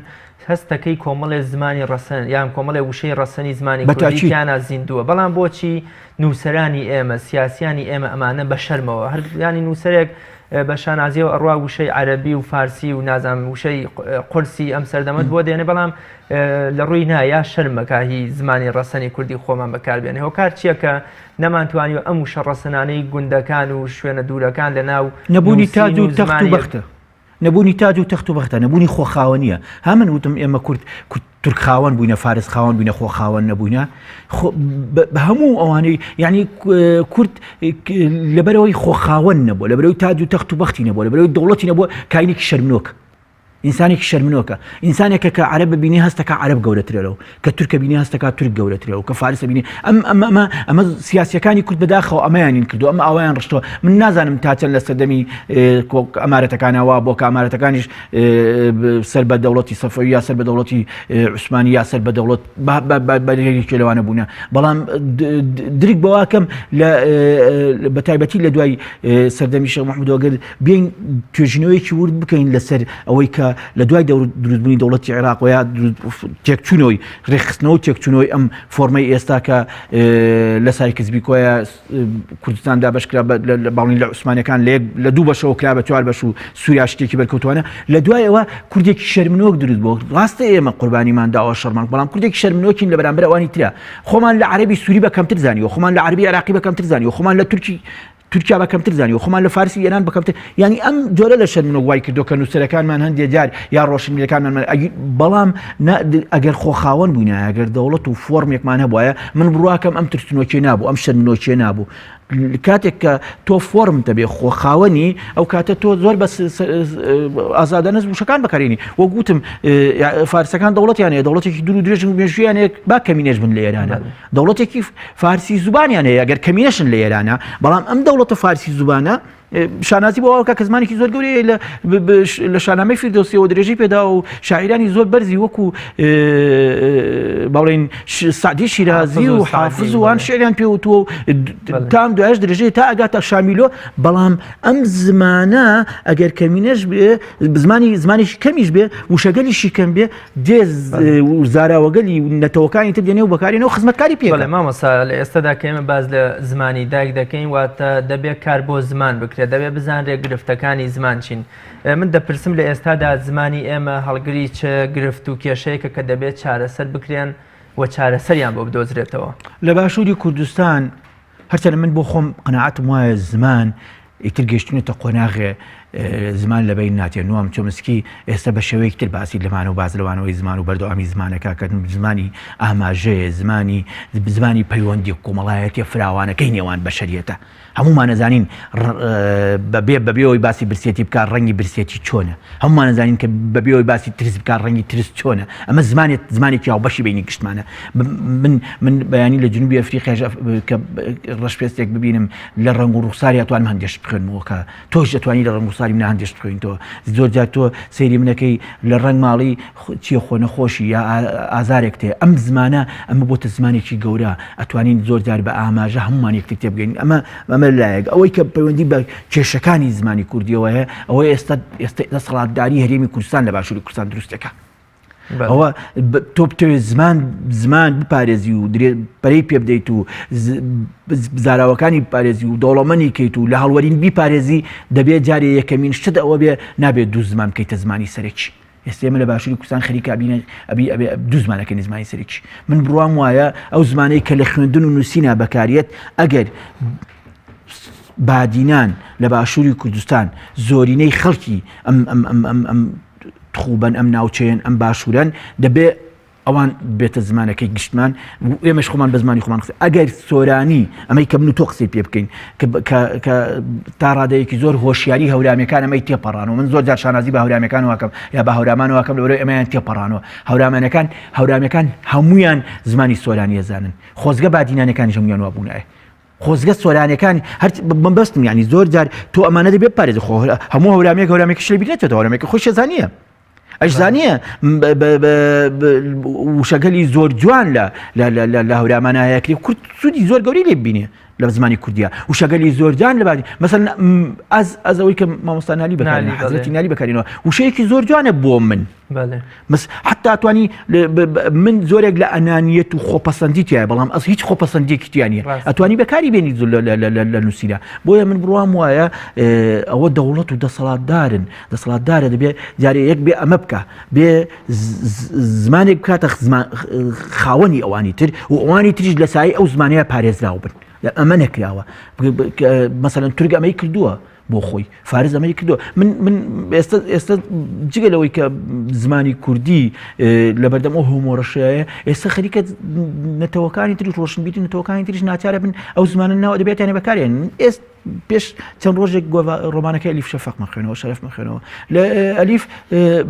Speaker 1: هەستەکەی کۆمەڵێ زمانی ڕەسەن یان کۆمەڵێ وشەی ڕەسەنی زمانی کوردییانە زیندووە بەڵام بۆچی نووسەرانی ئێمە سیاسیانی ئێمە ئەمانە بە شەرمەوە هەر ینی نووسەرێک بە شانازیەوە ئەڕوا وشەی عەرەبی و فارسی و نازانم وشەی قورسی ئەم سەردەمەت بۆ دێنێ بەڵام لە ڕووی نایە شەرمەکە هی زمانی ڕەسەنی کوردی خۆمان بەکاربێنێ هۆکار چییە کە نەمانتوانیوە ئەم وشە ڕەسەنانەی گوندەکان و شوێنە دوورەکان لە ناو
Speaker 2: نەبوونی تاج و تەخت و بەختە نەبوونی تاج و تەخت و بەختە نەبوونی خۆخاوەنیە ها من وتم ئێمە کورد تورکخاوەن بووینە فارس خاوەن بووینە خۆخاوەن نەبووینە بە هەموو ئەوانەی یعنی کورد لەبەرەوەی خۆخاوەن نەبووە لەبەرەوەی تاج و تەخت و بەختی نەبووە لەبەرەوەی دەوڵەتی نەبووە کاینێکی شەرمنۆکە ئینسانێکی شەرمنۆکە ئینسانێکە کە عەرەب ببینی هەستەکە عەرەب گەورەترێرەوە کە تورکە بینی هەستەکە تورک گەورەترێەوە کە فارسە بینی ئەمە سیاسیەکانی کورد بەداخەوە ئەمەیانین کردو ئەمە ئەویان ڕشتەوە من نازانم تا چەند لە سەردەمی ئەمارەتەکانەوە بۆ کە ئەمارەتەکانیش سەر بە دەوڵەتی سەفەوی یا سەر بە دەوڵەتی عوسمانی یا سەر بە دەوڵەت بەرێکی لەوانە بوونە بەڵام دریک بەواکەم بە تایبەتی لە دوای سەردەمی شێخ مەحموود ئەگەر بێین توێژینەوەیەکی ورد بکەین لەسەر ئەوەی کە لە دوای دروستبوونی دەوڵەتی عێراق و یا تێکچوونەوەی ڕێکخستنەوە تێکچوونەوەی ئەم فۆرمەی ئێستا کە لە سای کەسبی کۆیە کوردستاندا بەشکرا باڵین لە عوسمانیەکان لە دوو بەشەوە کرا بە چوار بەش و سووریا شتێکی بەرکەوتوانە لە دوایەوە کوردێکی شەرمنۆک دروست بوو ڕاستە ئێمە قوربانیمان داوە شەرمان بەڵام کوردێکی شەرمنۆکین لە بەرامبەر ئەوانی ترە خۆمان لە عەرەبی سووری بەکەمتر زانیوە خۆمان لە عەرەبی عێراقی بەکەمتر زانیوە خۆمان لە تورکیا بەکەمتر زانیوە خۆمان لە فارسی ئێران بەکەمتر ینی ئەم جۆرە لە شەرمنۆک وای کردو کە نووسەرەکانمان هەندێک جار یا ڕۆشنبیرەکانمان بەڵام ئەگەر خۆخاوەن بووینە ئەگەر دەوڵەت و فۆرمێکمان هەبووە من بڕواکەم ئەم ترسنۆکێ نابوو ئەم شەرمنۆکێ نابوو کاتێک کە تۆ فۆرم دەبێ خۆخاوەنی ئەو کاتە تۆ زۆر بە ئازادەنەز وشەکان بەکارێنی وە گوتم فارسەکان دەوڵەتیانەیە دەوڵەتێکی دوور و درێژ مێژویانەیە با کەمینێش بن لە ئێرانە دەوڵەتێکی فارسی زوبانیان هەیە ئەگەر کەمینەشن لە ئێرانە بەڵام ئەم دەوڵەتە فارسی زوبانە شانازی بۆ ئەوکە کە زمانێکی زۆر گەورەیە لە شانامەی فیردەوسیەوە درێژی پێدا و شاعیرانی زۆر بەرزی وەکو باڵێن سعدی شیرازی و حافز وان شعریان پێوتووە تام دوایش درێژەیە تا ئەگاتە شامیلۆ بەڵام ئەم زمانە ئەگەر کەمینەش بێ زمانێکی کەمیش بێ وشەگەلیشی کەم بێ دێز زاراوەگەلی نەتەوەکانی تر دێنێ و بەکارێنەوە خزمەتکاری پێ
Speaker 1: مامۆستا لە ئێستادا کە ئێمە باز لە زمانی دایک دەکەین واتە دەبێت کار بۆ زمان بکرێت دەبێت بزانرێ گرفتەکانی زمان چین من دەپرسم لە ئێستادا زمانی ئێمە هەڵگری چه گرفت و کێشەیەکە کە دەبێت چارەسەر بکرێن و چارەسەریان بۆ بدۆزرێتەوە
Speaker 2: لە باشووری کوردستان هەرچەنە من بۆ خۆم قەناعەتم وایە زمان ئیتر گەشتونێتە قۆناغێ زمان لە بین ناتێن نوام چۆمسکی ئێستا بە شێوەیەکی تر باسی لەمانە و باز لەوانەوەی زمان و بەردەوامی زمانەکە کە زمانی ئاماژەیە زمانی پەیوەندی کۆمەڵایەتی فراوانەکەی نێوان بەشەریەتە هەمومان نەزانین بەبێەوەی باسی برسێتی بکار ڕەنگی برسێتی چۆنە هەمومان نەزانین کە بەبێەوەی باسی ترس بکار ڕەنگی ترس چۆنە ئەمە زمانێکی یاوبەشی بینی گشتمانە من بەیانی لە جنوبی ئەفریقا کە ڕەشپێستێک ببینم لە ڕەنگ و ڕوخساری ئەتوانم هەندێشت بخوێنمەوە کە تۆش دەتوانی لە ڕەنگ و ڕوخساری منە هەندێشت بخوێنیتەوە زۆر جار تۆ سەیری منەکەی لە ڕەنگ ماڵی چیە خۆنەخۆشی یا ئازارێک تێ ئەم زمانە ئەمە بۆتە زمانێکی گەورە ئەتوانین زۆر جار بە ئاماژە هەمومان یەکتر تێبگەین ئەمە لایەک ئەوەی کە پەیوەندی بە کێشەکانی زمانی کوردیەوە هەیە ئەوەی ئێستا دەسەڵاتداری هەرێمی کوردستان لە باشووری کوردستان دروستەکە ئەوە تۆ بتەوێت زمان بپارێزی و پەرەی پێ بدەیت و زاراوەکانی بپارێزی و دەوڵەمەندی کەیت و لە هەڵوەرین بیپارێزی دەبێت جارێ یەکەمین شت ئەوە بێ نابێت دوو زمان بکەیتە زمانی سەرەکی ئێستا ئێمە لە باشووری کوردستان خەریکە دوو زمانەکەی زمانی سەرەکی من بڕوام وایە ئەو زمانەی کە لە خوێندن و نووسینە بەکارێت ئەگەر بادینان لە باشووری کوردستان زۆرینەی خەڵکی ئەم تخوبەن ئەم ناوچەیەن ئەم باشوورەن دەبێ ئەوان بێتە زمانەکەی گشتمان ئێمەش خۆمان بە زمانی خۆمان قسە ئەگەر سۆرانی ئەمەی کە من و تۆ قسەی پێ بکەین کە تا ڕادەیەکی زۆر هۆشیاری هەورامەکان ئەمەی تێپەڕانەوە من زۆر جار شانازی بە هەورامەکان واکەم یا بە هەورامان واکەم لەبەرەوەی ئەمەیان تێپەڕانەوە هەورامەکان هەمویان زمانی سۆرانی ئەزانن خۆزگە بادینانەکانی هەمویان وابوونایە خۆزگە سۆرانەکان بەستم یعنی زۆر جار تۆ ئەمانە دەبێت پارێزی هەموو هەورامێکی شلە بیرێتەوە هەورامێکی خۆشی زانیە ئەشزانیە وشەگەلی زۆر جوان لە هەورامانایەکری کورد سوودی زۆر گەوری لێ ببینێ لە زمانی کوردیە وشەگەلی زۆر جوان لە بادی مەسەڵەن ئەز ئەوەی کە مامۆستا نالی بەکارێنێ حەزرەتی نالی بەکارێنەوە وشەیەکی زۆر جوانە بۆ من حتا توانی من زۆرێک لە ئەنانیەت و خۆپەسەندی تایە بەڵام ئەس هیچ خۆپەسەندیەکی تیانە ئەتوانی بەکاری بێنی لە نووسیرە بۆیە من بڕوام وایە ئەوە دەوڵەت و دەسەڵاتدارە دەبێت جارێ یەک بێ ئەمە بکە بێ زمانێک بکاتە خاوەنی ئەوانی تر و ئەوانی تریش لە سایی ئەو زمانەیە پارێزراو بن ئەمە نەکراوە مەسەڵەن تورک ئەمەی کردووە بۆ خۆی فارز ئەمەی کردووە من ئێستا جگە لەوەی کە زمانی کوردی لە بەردەم ئەو هۆمۆڕەشەیە ئێستا خەریکە نەتەوەکانی تریش ڕۆشنبیری نەتەوەکانی تریش ناچارە بن ئەو زمانە ناوە دەبێتیانە بەکارێن ئێست پێش چەند ڕۆژێک ڕۆمانەکە ئەلیف شەفەق مەخوێنەوە شەرەف مەخوێنەوە لە ئەلیف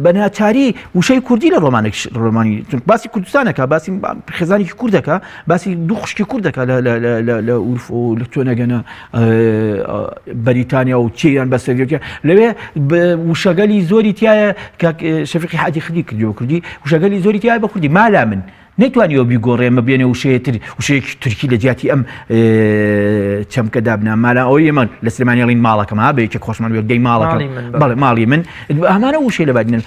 Speaker 2: بە ناچاری وشەی کوردی لە ڕۆمانی باسی کوردستانەکە باسی خێزانێکی کوردەکە باسی دوو خوشکی کوردەکە لە ئورف و لە تۆنەگەنە بەریتانیا و چیان بە سەرێکە لەوێ وشەگەلی زۆری تایە کە شەفیقی حاجی خدی کردیەوە کوردی وشەگەلی زۆری تایە بە کوردی مالا من نەیتوانیەوە بیگۆڕێ ئەمە بێنێ وشەیەکی تورکی لە جیاتی ئەم چەمکە دابنا مالا ئەوەی ئێمە لە سلێمانیاڵین ماڵەکەم بەیەکێک خۆشمان وێ دەی ماڵەکەم بەڵێ ماڵی من هەمانە وشەی لە بادینن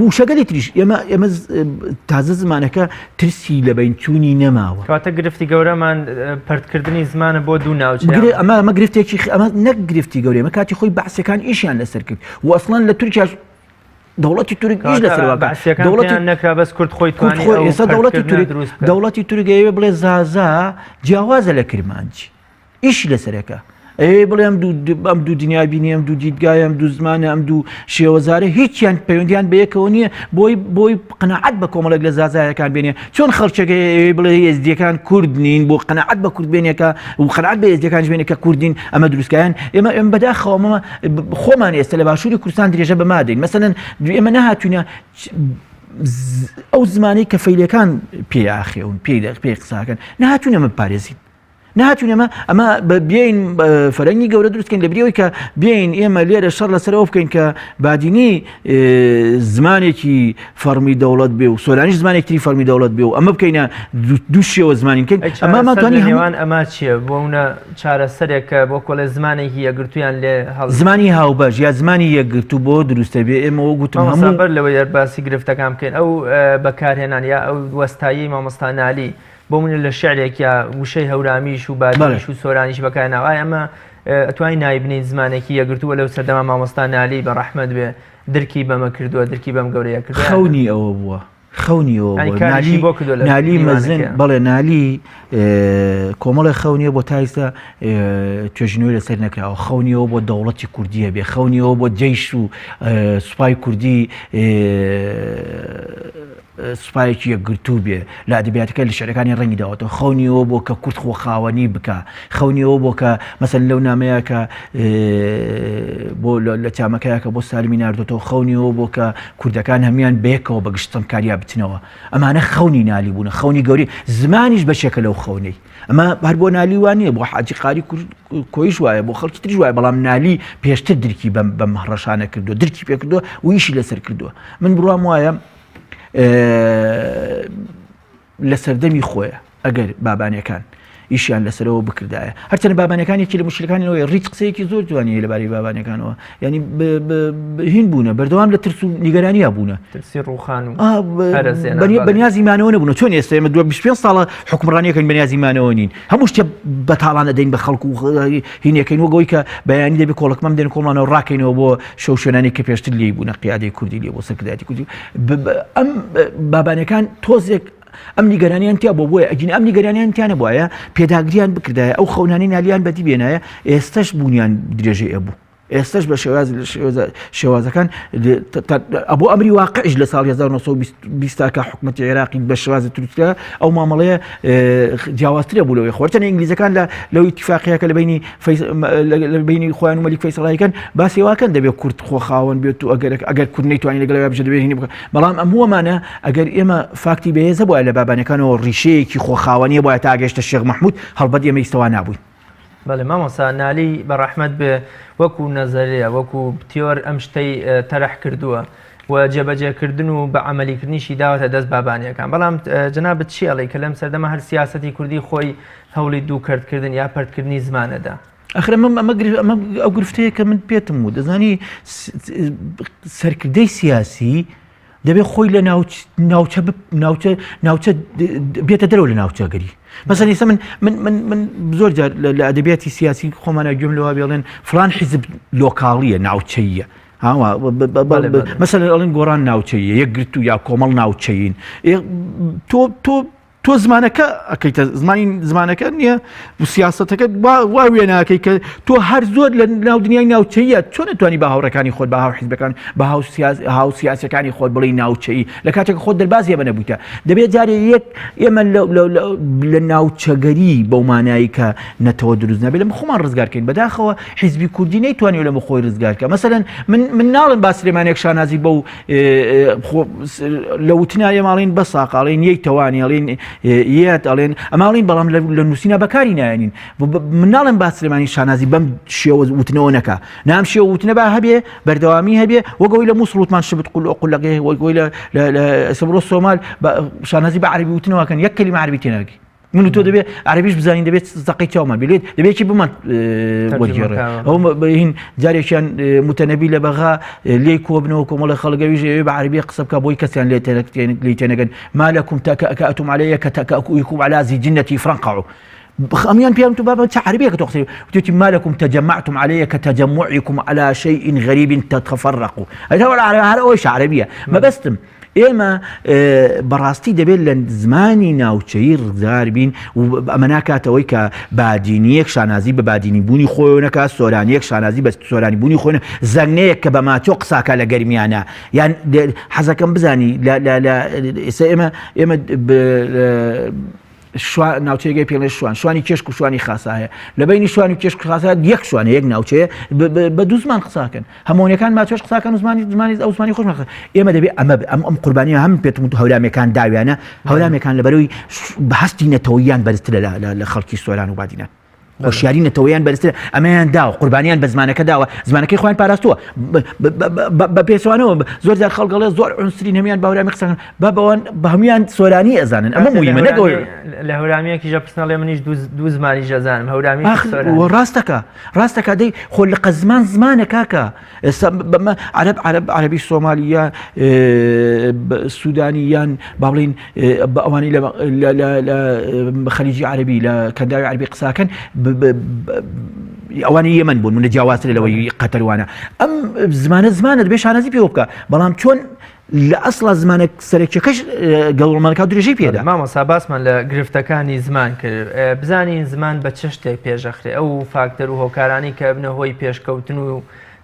Speaker 2: وشەگەلی تریش ئێمە تازە زمانەکە ترسی لە بینچوونی نەماوە
Speaker 1: کاتە گرفتی گەورەمان پەرتکردنی زمانە بۆ دوو ناوچە
Speaker 2: ئەمە گرفتێکی ئەمە نەک گرفتی گەورە ئەمە کاتی خۆی بەعسیەکان ئیشیان لەسەر کرد و ئەسڵەن لە تورکیاش دەوڵەتی تورک هیچ لەسەر
Speaker 1: دەوڵەتی نەکرا بەس کورد خۆی
Speaker 2: ئێستا دەوڵەتی تورکیەوە بڵێ زازا جیاوازە لە کرمانجی ئیشی لەسەرەکە بڵێ ئەم دوو دنیا بینی ئەم دوو دیدگای ئەم دوو زمانە ئەم دوو شێوەزارە هیچیان پەیوەندیان بەیەکەوە نییە بۆی قەناعەت بە کۆمەڵێک لە زازایەکان بێنێ چۆن خەڵکێکە بڵێ ئێزدیەکان کورد نین بۆ قەناعەت بە کورد بێنێکە و قەناعەت بە ئێزدیەکانش بێنێکە کوردین ئەمە دروستکایان ئێمە بەداخەوە خۆمان ئێستا لە باشووری کوردستان درێژە بەمادەین مەسەلەن ئێمە نەهاتوینە ئەو زمانەی کە فەیلەکان پێیاخێون پێی قساکەن نەهاتوونە ئەمە بپارێزین نهاتوونەمە ئەمە بێین فەرەنگی گەورە دروستکەین لە بریەوەی کە بێین ئێمە لێرە شەڕ لەسەرەوە بکەین کە بادینی زمانێکی فەرمی دەوڵەت بێ و سۆرانیش زمانێکی فەرمی دەوڵەت بێ و ئەمە بکەینە دوو شێوە زمانی بکەین
Speaker 1: ئەمەمانتوانی هەوان ئەمە چییە بۆونە چارەسەرێکە بۆ کۆلە زمانێکی یەکگرتویان لێ
Speaker 2: زمانی هاوبەش یا زمانی یەکگرتو بۆ دروستە بێ ئێمە وە گوتم هەموو
Speaker 1: بەر لەوەی دەرباسی گرفتەکان بکەین ئەو بەکارهێنان یا ئەو وەستایی مامۆستا نالی بۆ منە لە شعرێک یا وشەی هەورامیش و بادیش و سۆرانیش بەکارناوە ئەمە ئەتوانی نایبنین زمانێکی یەکگرتووە لەو سەردەما مامۆستا نالی بە ڕەحمەت بێ درکی بەمە کردووە درکی بەم گەورەیە کردووە
Speaker 2: خەونی ئەوە بووە خەونیەوە
Speaker 1: کاریشی بۆ کردووە لە
Speaker 2: نالی مەزن
Speaker 1: دیوانەکە.
Speaker 2: بەڵێ نالی کۆمەڵی خەونیە بۆ تا ئێستا توێژینەوەی لەسەر نەکراوە خەونیەوە بۆ دەوڵەتی کوردیە بێ خەونیەوە بۆ جەیش و سوپای کوردی سوپایەکی یەکگرتوو بێ لە ئەدەبیاتەکە لە شعرەکانی ڕەنگی داوەتەوە خەونیەوە بۆ کە کورد خۆخاوەنی بکە خەونیەوە بۆ کە مەسەن لەو نامەیە کە بۆ لە چامەکەیە کە بۆ سالمی ناردێتەوە خەونیەوە بۆ کە کوردەکان هەمیان بەیەکەوە بە گشتەمکاریە بچنەوە ئەمانە خەونی نالی بوون خەونی گەوری زمانیش بەشێکە لەو خەونەی ئەمە هەر بۆ نالی وانە بۆ حاجی قاری کۆیش وایە بۆ خەڵکی تریش وایە بەڵام نالی پێشتر درکی بەم هەڕەشانە کردووە درکی پێ کردووە و ئیشی لەسەر کردووە من بڕوام وایە لە سەردەمی خۆیە ئەگەر بابانیەکان ئیشیان لەسەرەوە بکردایە هەرچەنە بابانەکانێکی لە مشکلەکانەوەی ڕیت قسەیەکی زۆر جوانیە لەبارەی بابانەکانەوە ینی هین بوونە بەردەوام لە ترس و نیگەرانیە بوونە
Speaker 1: ترسی ڕوخان و
Speaker 2: بەنیازیمانەوە نەبوونە چۆن ئێستا ئێمە 25 ساڵە حکمڕانیەکەین بەنیازیمانەوە نین هەموو شتێ بەتاڵانە دەین بە خەڵکو و هینەکەین وەگەوەی کە بەیانی دەبێت کۆڵەکمان دێن کۆڵمانەوە ڕاکەینەوە بۆ شەو شوێنانی کە پێشتر لێی بوونە قیادەی کوردی لێ بۆ سەرکردایەتی کوردی ئەم بابانەکان تۆزێک ئەم نیگەرانیان تیا بۆ بۆیە ئەگین ئەم نیگەرانیان تیانە بواە پێداگریان بکردایە ئەو خەونانی نالیان بەدی بێنایە ئێستش بوونیان درێژەی ئەبوو ئێستش بە شێوازەکان ئەبوو ئەمری واقعش لە ساڵ 1920 کە حکومەتی عێراقی بە شێوازی تروسکە ئەو مامەڵەیە جیاوازترە بوو لەوەی خۆرتەنە ئینگلیزەکان لەو ئیتیفاقیەکە لە بینی خۆیان و مەلیک فەیسەڵایەکەن باسی واکەن دەبێت کورد خۆخاوەن بێت و ئەگەر کورد نەیتوانین لەگەڵ بژێت دەبێت هینی بکەن بەڵام ئەمووەمانە ئەگەر ئێمە فاکتی بەهێزە بووە لە بابانەکانەوە ڕیشەیەکی خۆخاوەنیە بۆیە تا گەیشتە شێخ مەحموود هەڵبەت ئێمە ئیستەوا نابووین
Speaker 1: بەڵێ مامۆستا نالی بەڕەحمەت بێ وەکو نەزەریە وەکو تیۆر ئەم شتەی تەرەح کردووە و جێبەجێکردن و بە عملیکردنیشی داوەتە دەست بابانیەکان بەڵام جەنابەت چی ئەڵێ کە لەم سەردەمە هەر سیاسەتی کوردی خۆی هەوڵی دووکردکردن یا پەردکردنی زمانەدا
Speaker 2: ئەخر ئەمە ئەو گرفتەیە کە من پێتم و دەزانی سەرکردەی سیاسی دەبێت خۆی لە ناوچە بێتە دەرەوە لە ناوچەگەری مەسەن ئێستا من زۆر جار لە ئەدەبیاتی سیاسی خۆمانە گوێم لەوە بێڵێن فلان حیزب لۆکاڵیە ناوچەیە مەسەلەن ئەڵێن گۆڕان ناوچەیە یەکگرتو یا کۆمەڵ ناوچەین تۆ زمانەکە ئەەکەیتە زمانەکە نییە و سیاستەکە وا وێناکەی کە تۆ هەر زۆر لە ناو دنیای ناوچەیە چۆن نتوانی بە هاوڕەکانی خۆت بە هاو حیزبەکان بە هاو سیاسەکانی خۆت بڵی ناوچەی لە کاتێک خۆت دەربازیە بە نەبوویتە دەبێت جارێ یەک ئێمە لە ناوچەگەری بەو مانایی کە نەتەوە دروست نەبێت لەمە خۆمان ڕزگارکەین بەداخەوە حیزبی کوردی نەیتوانی لەمە خۆی ڕزگارکە مەسەلەن من ناڵێن با سلێمانێک شانازی بەو لە وتنایە ماڵین بەساقاڵین یەک تەوانی ئەڵێن یەت ئەڵێن ئەماڵین بەڵام لە نووسینە بەکاری نایەنین من ناڵێن با سلێمانی شانازی بەم شێوە وتنەوە نەکە نام شێوە وتنە با هەبێ بەردەوامی هەبێ وەگەوەی لە مووسڵ وتمان شبت قولەقێ وەگەوەی لە سەبرۆ سۆمال شانازی بە عەربی وتنەوەکەن یەک کەلیمە عەربی تێناگی من تۆ دەبێت عەربیش بزانین دەبێت زەقەی چاومان بێت دەبێتی بمان وەرگێڕێ ئەو هین جارێکیان متەنەبی لە بەغا لێی کۆبنەوە کۆمەڵە خەڵگەویش بە عەربی قسە بکە بۆی کەسیان لێ تێنەگەن ما لەکم تەکەئتم عەلەیە کە تەکەئکم عەلا ذی جنەتی فرنقع أميان بيان تبابا عربية كتوقتي وتيجي ما لكم تجمعتم علي كتجمعكم على شيء غريب تتفرقوا هذا هو هذا وش عربية ما بستم ئێمە بەڕاستی دەبێت لە زمانی ناوچەی ڕزگار بین و ئەمە ناکاتەوەی کە بادینیەک شانازی بە بادینی بوونی خۆی نەکات سۆرانیەک شانازی بە سۆرانی بوونی خۆی زەنگەیەک کە بە ماچۆ قساکە لە گەرمیانە یان حەزەکەم بزانی ئێستا ئێمە ناوچەیەگەی پێڵێ شوانی کێشک و شوانی خاسایە لە بینی شوانی و کێشک خاسە یەک شوانە یەک ناوچەیە بە دوو زمان قساکەن هەمونیەکان ماچۆش قساکەن و زمانی ئەو زمانی خۆش ئێمە دەبێت ئەم قوربانیە هەم پێتم و هەولامەکان داویانە هەولامەکان لەبەرەوەی بەهەستی نەتەوەیان بەرزترە لە خەڵکی سۆران و بادینە خۆشیاری نەتەوەیان بەرزترە ئەمەیان داوە قوربانیان بە زمانەکە داوە زمانەکەی خۆیان پاراستووە بە پێچوانەوە زۆر جار خەڵگەڵێ زۆر عنسرین هەمیان بە هەولامی قسەکەن بەوان بە هەمویان سۆرانی ئەزانن ئەمە مویمە نەگەوەی
Speaker 1: لە هەولامەیەکی ژە پرسنەڵێ منیش دوو زمانی ژەزانم هەولامی
Speaker 2: ڕاستەکە دەی خۆ لە زمانە کاکە عەرەبی سۆمالیە سوودانیان با بڵین ئەوانەی لە خەلیجی عەرەبی لە کەنداوی عەرەبی قساکەن ئەوانی یەمەن بوون منە جیاوازترە لەوەی قەتەروانە ئەم زمانە دەبێت شانازی پێوە بکە بەڵام چۆن لە ئەسڵا زمانە سەرێکیەکەش گەڵۆمانەکە درێژەی پێدا.
Speaker 1: مامۆستا باسمان لە گرفتەکانی زمان کرد بزانین زمان بە چ شتێک پێشەخرێ ئەو فاکتەر و هۆکارانی کە بنە هۆی پێشکەوتن و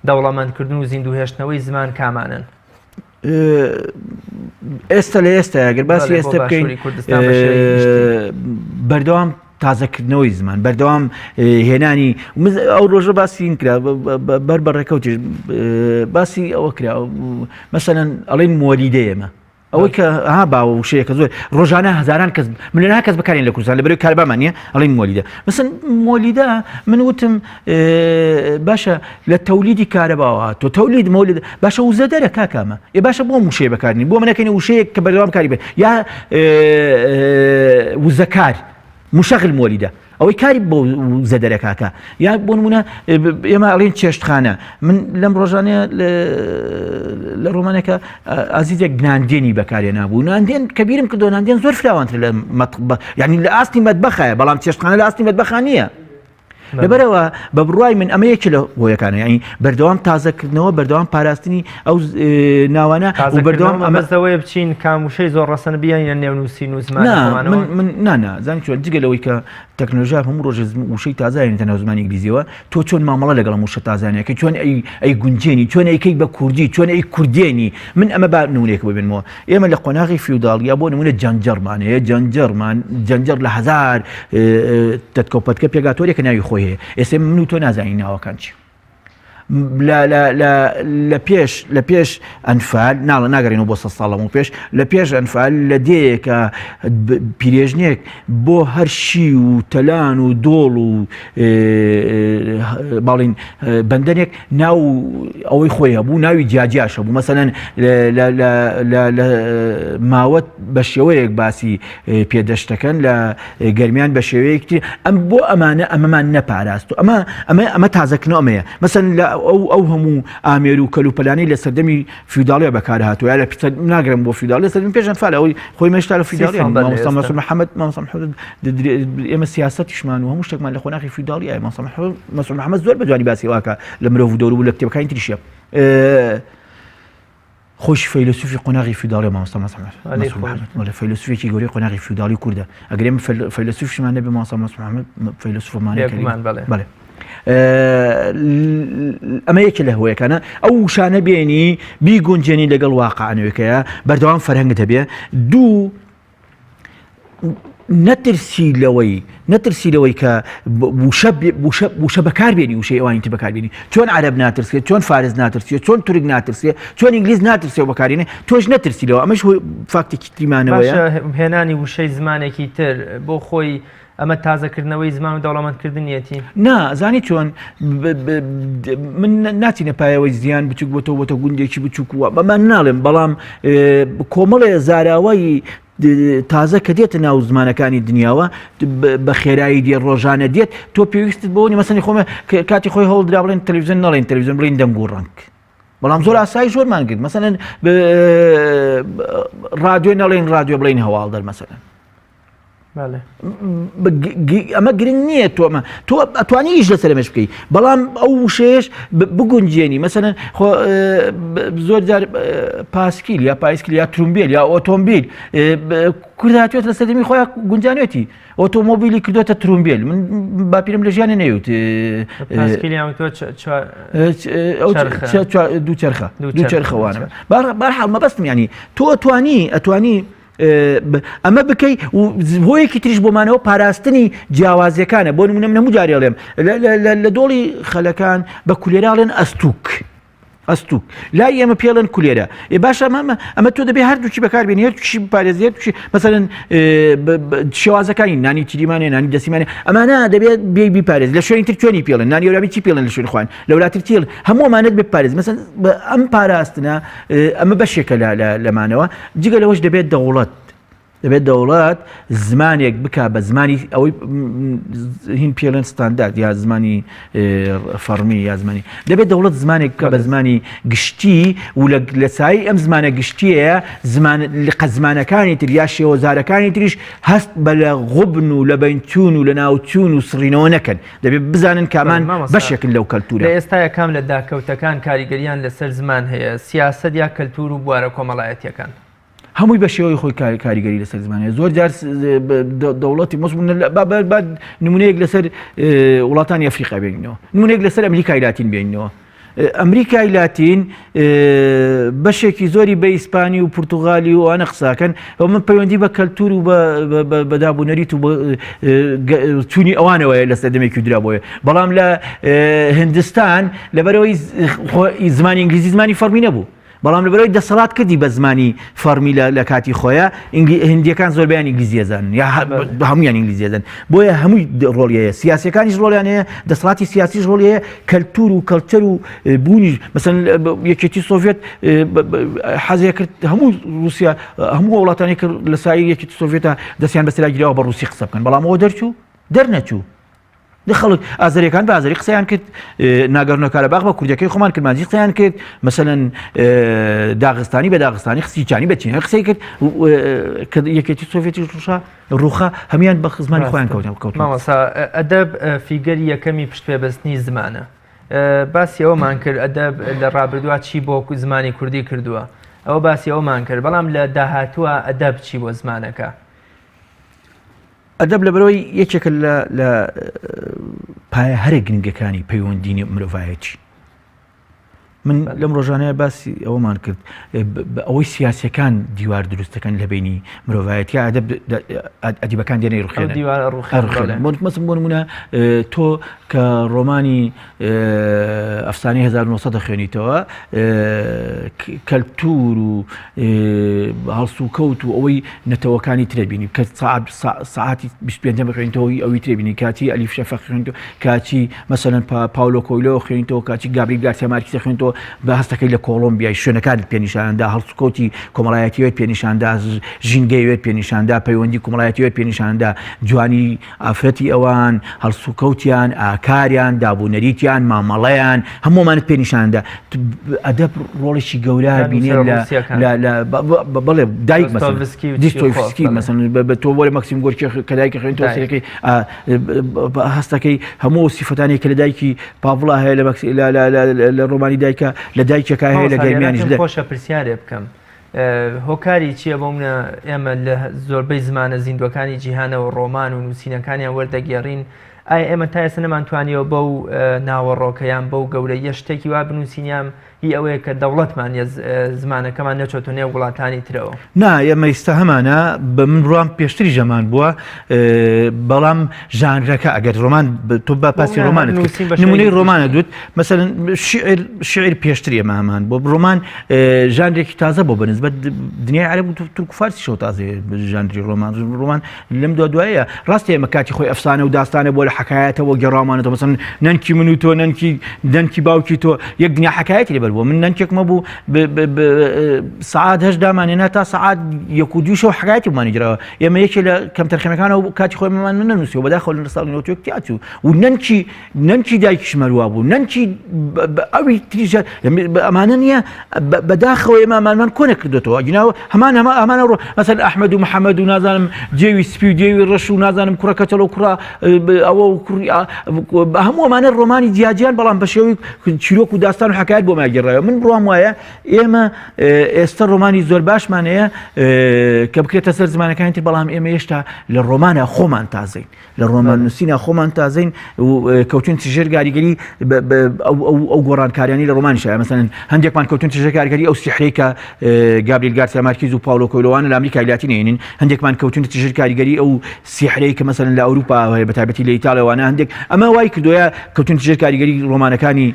Speaker 1: دەوڵەمەندکردن و زیندوهێشتنەوەی زمان کامانن.
Speaker 2: ئێستا لە ئێستا ئەگەر باسی ئێستا بکەین بەردەوام تازەکردنەوەی زمان بەردەوام هێنانی ئەو ڕۆژە باسیین کرا بەر بەڕێکەوتیش باسی ئەوە کرا مەسەلەن ئەڵێن مۆلیدە ئێمە ئەوەی کە ها باوە وشەیەکە زۆر ڕۆژانە هەزاران کەس ملیۆنها کەس بەکارێن لە کوردستان لەبەرەوەی کاربامان نیە ئەڵێن مۆلیدە مەسەن مۆلیدە من وتم باشە لە تەولیدی کارەباوە تۆ تەولید مۆلید باشە وزە دەرە کاکامە باشە بۆ وشەیە بەکارنی بۆ منەکەنی وشەیەک کە بەردەوام کاری بێ یا وزەکار مشغل مۆلیدە ئەوەی کاری بۆ زەدەرەکاکە یا بۆ نمونە ئێمە ئەڵێن چێشتخانە من لەم ڕۆژانەیە لە ڕۆمانێکە ئازیزێک ناندێنی بەکارێ نابوو ناندێن کە بیرم کردو ناندێن زۆر فراوانتر لە یعنی لە ئاستی مەتبەخایە بەڵام چێشتخانە لە ئاستی مەتبەخان نییە لەبەرەوە بە بڕای من ئەمە یەکی لە هۆیەکانە یعنی بەردەوام تازەکردنەوە بەردەوام پاراستنی ئەو ناوانە و بەردەوام
Speaker 1: ئەمەزەوەی بچین کاموشەی زۆر ڕەسەن بیان نێونووسین و
Speaker 2: زمانە زانی چۆن جگە لەوەی کە تەکنۆلۆژیا هەموو ڕۆژە وشەی تازایێنێتە ناو زمانی ئینگلیزیەوە تۆ چۆن مامەڵە لەگەڵ وشە تازانەکە چۆن ئەی گونجێنی چۆن ئەیکەی بە کوردی چۆن ئەی کوردێنی من ئەمە با نمونەیەک ببینەوە ئێمە لە قۆناغی فیوداڵیا بۆ نمونە جەنجەرمان هەیە جەنجەر لە هەزار تەتکۆپەتکە پێگاتۆرێکە ناوی خۆی هەیە ئێستا من و تۆ نازانین ناوەکان چی لە پێش ئەنفال ناگەڕێنەوە بۆ 100 ساڵ لەمەوە پێش لە پێش ئەنفال لە دەیەکە پیرێژنێک بۆ هەرشی و تەلان و دۆڵ و باڵین بەندەنێک ناو ئەوەی خۆی هەبوو ناوی جیاجیاشە بوو مەسەلەن لە ماوەت بە شێوەیەک باسی پێدەشتەکەن لە گەرمیان بە شێوەیەکی ئەم بۆ ئەمەمان نەپاراست و ئەمە تازەکردنەوە ئەمەیە مەسەن ئەو هەموو ئامێر و کەلوپەلانی لە سەردەمی فیوداڵیە بەکار هاتووە یا لە ناگرم بۆ فیوداڵی سەردەمی پێش ئەنفال ئەوەی خۆی مەشتا لە فیوداڵیە مامۆستا محەممەد ئێمە سیاسەتیشمان و هەموو شتێکمان لە خۆناغی فیوداڵیە مامۆستا محەممەد زۆر بەجوانی باسی واکە لە مرۆڤ و دەور بوو لە کتێبەکانی تریشە خۆش فەیلسوفی قۆناغی فیوداڵی مامۆستا محەممەد فەیلسوفێکی گەورەی قۆناغی فیوداڵی کوردە ئەگەر ئێمە فەیلسوفیشمان نەبێ مامۆستا محەممەد فەیلسوفمانێکمان
Speaker 1: بەڵێ
Speaker 2: ئەمە یەکێ لە هۆیەکانە ئەو شانە بێنی بیگونجێنی لەگەڵ واقعانەوەیکەیە بەردەوام فەرهەنگت هەبێ دوو نەترسی لەوەی کە وشە بەکاربێنی وشەی ئەوانی تر بەکاربێنی چۆن عەرەب ناترسێت چۆن فارس ناترسێت چۆن تورک ناترسێت چۆن ئینگلیز ناترسێ بەکارێنێ تۆش نەترسی لەوە ئەمەش فاکتێکی تریمانەوەیە
Speaker 1: هێنانی وشەی زمانێکی تر بۆ خۆی ئەمە تازەکردنەوەی زمان و دەوڵەمەندکردنیەتی
Speaker 2: زانی چۆن من ناچینە پایەوەی زیان بچوک بۆتە گوندێکی بچووک بەمان ناڵێم بەڵام کۆمەڵێ زاراوایی تازە کە دێتە ناو زمانەکانی دنیاوە بە خێرایی دێ ڕۆژانە دێت تۆ پێویستت بۆنی مەسەنی خۆمە کاتی خۆی هەوڵدرا بڵێن تەلەڤیزیۆن نەڵێن تەلەڤیزیۆن بڵێن دەنگ و ڕەنگ بەڵام زۆر ئاسایی زۆرمان کرد مەسەلەن ڕادیۆ نەڵێن ڕادیۆ بڵێن هەواڵدەر مەسەلەن ئەمە گرنگ نییە تۆ ئەتوانی ئیش لەسەر ئەمەش بکەی بەڵام ئەو وشەیەش بگونجێنی مەسەلەن زۆر جار پاسکیل یا پایسکیل یا ترومبیل یا ئۆتۆمبیل کورد هاتوێت لە سەردەمی خۆیان گونجانێتی ئۆتۆمۆبیلی کردوتە ترومبیل من باپیرم لە ژیانە نەیوت دوو چەرخەوانە بەرحاڵ مەبەستم ینی تۆ ئەتوانی ئەمە بکەی هۆیەکی تریش بۆمانەوە پاراستنی جیاوازیەکانە بۆ نمونە من هەموو جارێ ئەڵێم لە دۆڵی خەلەکان بە کولێراڵێن ئەستوک لای ئێمە پێڵێن کولێرە باشە ئەمە تۆ دەبێ هەردووکی بەکاربێنی هەردووکی بپارێزێت تووشی مەسەلەن شێوازەکانی نانی تیریمانێ نانی دەسیمانێ ئەمانە دەبێت بێ بیپارێز لە شوێنی تر چۆنی پێڵێن نانی وەرابی چی پێڵێن لە شوێن خوان لە وڵاتر تێڵ هەموومانێت بپارێز مەسەن ئەم پاراستنە ئەمە بەشێکە لەمانەوە جگە لەوەش دەبێت دەوڵەت دەبێت دەوڵات زمانێک بک بە زمانی ئەوەی هین پێڵێن ستاندارد یا زمانی فەرمی یا زمانی دەبێت دەوڵەت زمانێک بکە بە زمانی گشتی و لە سایی ئەم زمانە گشتیەیە زمانەکانی تر یا شێوەزارەکانی تریش هەست بە لە غوبن و لە بینچوون و لە ناوچوون و سڕینەوە نەکەن دەبێت بزانن کامان بەشێکن لەو کەلتورە.
Speaker 1: لە ئێستا یەکام لە داکەوتەکان کاریگەریان لەسەر زمان هەیە سیاسەت یا کەلتور و بوارە کۆمەڵایەتیەکان
Speaker 2: هەمووی بە شێوەی خۆی کاریگەری لەسەر زمانەیە زۆر جار دەوڵەتی مەسبوون نمونەیەک لەسەر وڵاتانی ئەفریقا بێنینەوە نمونەیەک لەسەر ئەمریکای لاتین بێنینەوە. ئەمریکای لاتین بەشێکی زۆری بە ئیسپانی و پورتوغالی و ئەوانە قساکەن ئەو من پەیوەندی بە کەلتور و بەدابوونەریت و چوونی ئەوانەوەیە لە سەردەمێکی درابۆیە بەڵام لە هندستان لەبەرەوەی زمانی ئینگلیزی زمانی فەرمی نەبوو بەڵام لەبەرەوەی دەسەڵات کردی بە زمانی فەرمی لە کاتی خۆیە هندیەکان زۆربیان ئینگلیزیەزانن یا هەمویان ئینگلیزیەزانن بۆیە هەمووی ڕۆڵیەیە سیاسەکانیش ڕۆڵیان هەیە دەسەڵاتی سیاسیش ڕۆڵیەیە کەلتور و کەلچەر و بوونی مەسەن یەکێتی سۆڤێت حەزێ کرد هەموو رووسیا هەموو وڵاتانی کرد لە سایی یەکێتی سۆڤێتە دەستیان بەسەرگیرەوە بە ڕووسی قسە بکەن بەڵام ئەوە دەرچوو دەرنەچوو خەڵک ئازەریەکان بە ئازەری قسەیان کرد ناگەڕنەوە کارەباغ بە کوردەکەی خۆمان کردمانجی قسەیان کرد مەسەلەن داغستانی بە داغستانی سیچانی بە چینی قسەی کرد کە یەکێتی سۆڤێتی ڕووخا هەمیان بە زمانی خۆیان کەوت.
Speaker 1: مامۆستا ئەدەب فیگەری یەکەمی پشتپێبەستنی زمانە باسی ئەومان کرد ئەدەب لە ڕابردووە چی بۆ زمانی کوردی کردووە ئەوە باسی ئەومان کرد بەڵام لە داهاتووە ئەدەب چی بۆ زمانەکە
Speaker 2: ئەدەب لەبەرەوەی یەکێکە لە پایە هەرە گرنگەکانی پەیوەندی مرۆڤایەتی من لەم ڕۆژانەیە باسی ئەوەمان کرد ئەوەی سیاسەکان دیوار دروستەکەن لە بینی مرۆڤایەتی ئەدیبەکان دێنەی ڕوخێنمەسم بۆ نمونە تۆ کە ڕۆمانی ئەفسانەی 1900 دەخوێنیتەوە کەلتور و هەڵسوکەوت و ئەوەی نەتەوەکانی ترێبینی کە ساعتی 25 بخوێنیتەوەی ئەوی ترێبینی کاتی ئەلیف شەفە خوێنیتەوە کاتی مەسەلەن پاولۆ کۆیلۆ خوێنیتەوە کاتی گابریل گارسیا مارکێز خوێنیتەوە بە هەستەکەی لە کۆڵۆمبیای شوێنەکانت پێنیشاندا هەڵسوکەوتی کۆمەڵایەتیوێت پێنیشاندا ژینگەیوێت پێنیشاندا پەیوەندی کۆمەڵایەتیوێت پێنیشاندا جوانی ئافرەتی ئەوان هەڵسوکەوتیان ئاکاریان دابوونەریتیان مامەڵەیان هەموومانت پێنیشاندا ئەدەب ڕۆڵێکی گەورە بینێن بڵێ دایک دیستۆیفسکی مەسەن بە تۆ وەرە مەکسیم گۆرکی کە دایکە خوێنیتەوە سەرەکەی هەستەکەی هەموو سیفەتانی کە لە دایکی پاڤڵا هەیە لە ڕۆمانی دایکە لە دایکەکە هەیە لە گەرمیانیش
Speaker 1: خۆشە پرسیارێ بکەم هۆکاری چییە بۆ منە ئێمە لە زۆربەی زمانە زیندوەکانی جیهانەوە ڕۆمان و نووسینەکانیان وەردەگێڕین ئایا ئێمە تا ئێستا نەمانتوانیەوە بەو ناوەڕۆکەیان بەو گەورەیە شتێکی وا بنووسینیان هی ئەوەیە کە دەوڵەتمان زمانەکەمان نەچۆتە نێو وڵاتانی ترەوە
Speaker 2: نا ئێمە ئێستا هەمانە بە من ڕوان پێشتری ژەمان بووە بەڵام ژانرەکە ئەگەر ڕۆمان تۆ با پاسی ڕۆمانت نمونەی ڕۆمانە دوت مەسەلەن شعر پێشتری ئێمە هەمان بۆ ڕۆمان ژانرێکی تازە بۆ بەنسبەت دنیای عەرەب و تورک و فارسی شەو تازەیە ژانری ڕۆمان لەم دوایە ڕاستی ئێمە کاتی خۆی ئەفسانە و داستانە بۆ لە حەکایەتەوە گەڕامانێتەوە مەسەلەن نەنکی من و تۆ نەنکی باوکی تۆ یەک دنیا حەکایەتی لێبەر بۆ من نەنکێکمە بوو سەعات 8 دامانێنا تا سەعات 1 شەو حەکایەتی بمانی جراوە ئێمە یەکێ لە کەمتەرخەمەکانەوە کاتی خۆیمان من نەنووسیەوە بەداخەوە لە ساڵی 91 تیاتوو و نەنکی دایکیش مەروە بوو نەنکی ئەوی تریژە ئەمانە نییە بەداخەوە ئێمەمانمان کۆنە کردوێتەوە گیناوە ئەمانە ڕۆ مەسەل ئەحمەد و محەممەد و نازانم جێوی سپی و دێوی ڕەش و نازانم کوڕەکەتەوە کوڕا ئەوە و کوڕی هەموو ئەمانە ڕۆمانی جیاجیان بەڵام بە شێوەی چیرۆک و داستان و حەکایەت بۆ ماگەڕایەوە من بڕوام وایە ئێمە ئێستا ڕۆمانی زۆر باشمان هەیە کە بکرێتە سەر زمانەکانی تر بەڵام ئێمە هێشتا لە ڕۆمانە خۆمان تازەین لە ڕۆمان نووسینە خۆمان تازەین و کەوتون تژێر کاریگەری ئەو گۆڕانکاریانی لە ڕۆمانیشە مەسەلەن هەندێکمان کەوتون تژێر کاریگەری ئەو سیحرەی کە گابریل گارسیا مارکێز و پاولۆ کۆیلۆوانە لە ئەمریکای لاتین هێنین هەندێکمان کەوتون تژێر کاریگەری ئەو سیحرەی کە مەسەلەن لە ئەوروپا هەیە بەتایبەتی لە ئیتاڵیاوانە هەندێک ئەمە وای کردووە کەوتون تژێر کاریگەری ڕۆمانەکانی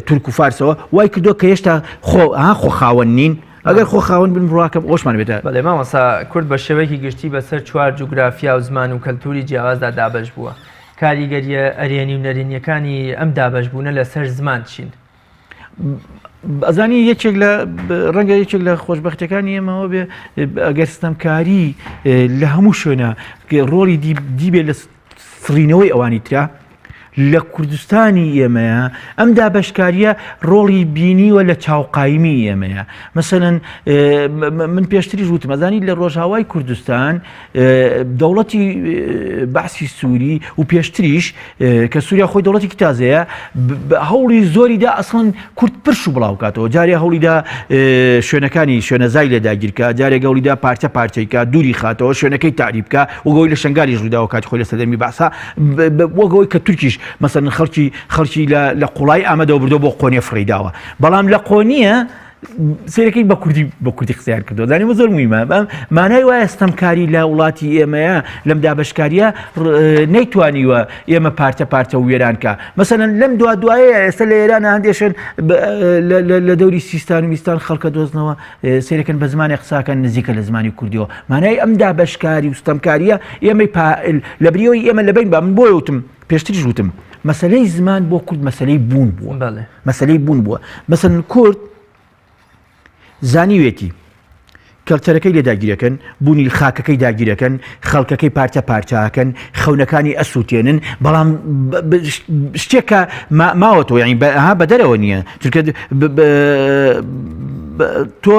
Speaker 2: تورک و فارسەوە وای کردووە کە هێشتا خۆ خاوەن نین ئەگەر خۆ خاوەن بن ڕواکەم ئەوشمان بێتە
Speaker 1: بەڵێ مامۆستا کورد بە شێوەیەکی گشتی بەسەر 4 جوگرافیا و زمان و کەلتوری جیاوازدا دابەش بووە کاریگەریە ئەرێنی و نەرێنیەکانی ئەم دابەشبوونە لەسەر زمان چین
Speaker 2: ئەزانی یەکێک لە ڕەنگە یەکێک لە خۆشبەختەکانی ئێمەوە بێ ئەگەر ستەمکاری لە هەموو شوێنە ڕۆڵی دیبێت لە سڕینەوەی ئەوانی ترا لە کوردستانی ئێمەیە ئەم دابەشکاریە ڕۆڵی بینیوە لە چاوقایمی ئێمەیە مەسەلەن من پێشتریش وتم ئەزانی لە ڕۆژهاوای کوردستان دەوڵەتی بەعسی سووری و پێشتریش کە سووریا خۆی دەوڵەتی تازەیە هەوڵی زۆریدا ئەسڵەن کورد پرش و بڵاو کاتەوە جارێ هەوڵیدا شوێنەکانی شوێنەزای لێ داگیرکە جارێک هەوڵیدا پارچە پارچەیکە دووری خاتەوە شوێنەکەی تعریبکە وەگەوەی لە شنگاری ڕووداوە کاتی خۆی لە سەردەمی بەعسا وەگەوەی کە تورکیش مثلا خەڵکی لە قوڵای ئامەدەوە بردۆ بۆ قۆنیە فڕیداوە بەڵام لە قۆنیە سیرەکەی بە کوردی قسەیان کردو دانیمە زۆر مویمە مانای وایە ستەمکاری لە وڵاتی ئێمەیە لەم دابەشکاریە نەیتوانیوە ئێمە پارچە وێرانکە مەسەلەن لەم دوایە ئێستا لە ئێرانە هەندێشن لە دەوری سیستان و میستان خەڵکە دۆزنەوە سیرەکەن بە زمانی قساکەن نزیکە لە زمانی کوردیەوە مانای ئەم دابەشکاری و ستەمکاریە ئێمەی لە بریەوەی ئێمە لەبین با من بۆ وتم پێشتریش وتم مەسەلەی زمان بۆ کورد مەسەلەی بوون بووە مەسەلەی بوون بووە مەسەلەن کورد زانیوێتی کەلچەرەکەی لێ داگیرەکەن بوونی خاکەکەی داگیرەکەن خەڵکەکەی پارچەکەن خەونەکانی ئەسووتێنن بەڵام شتێکە ماوەتەوە یعنی بە دەرەوە نییە چونکە تۆ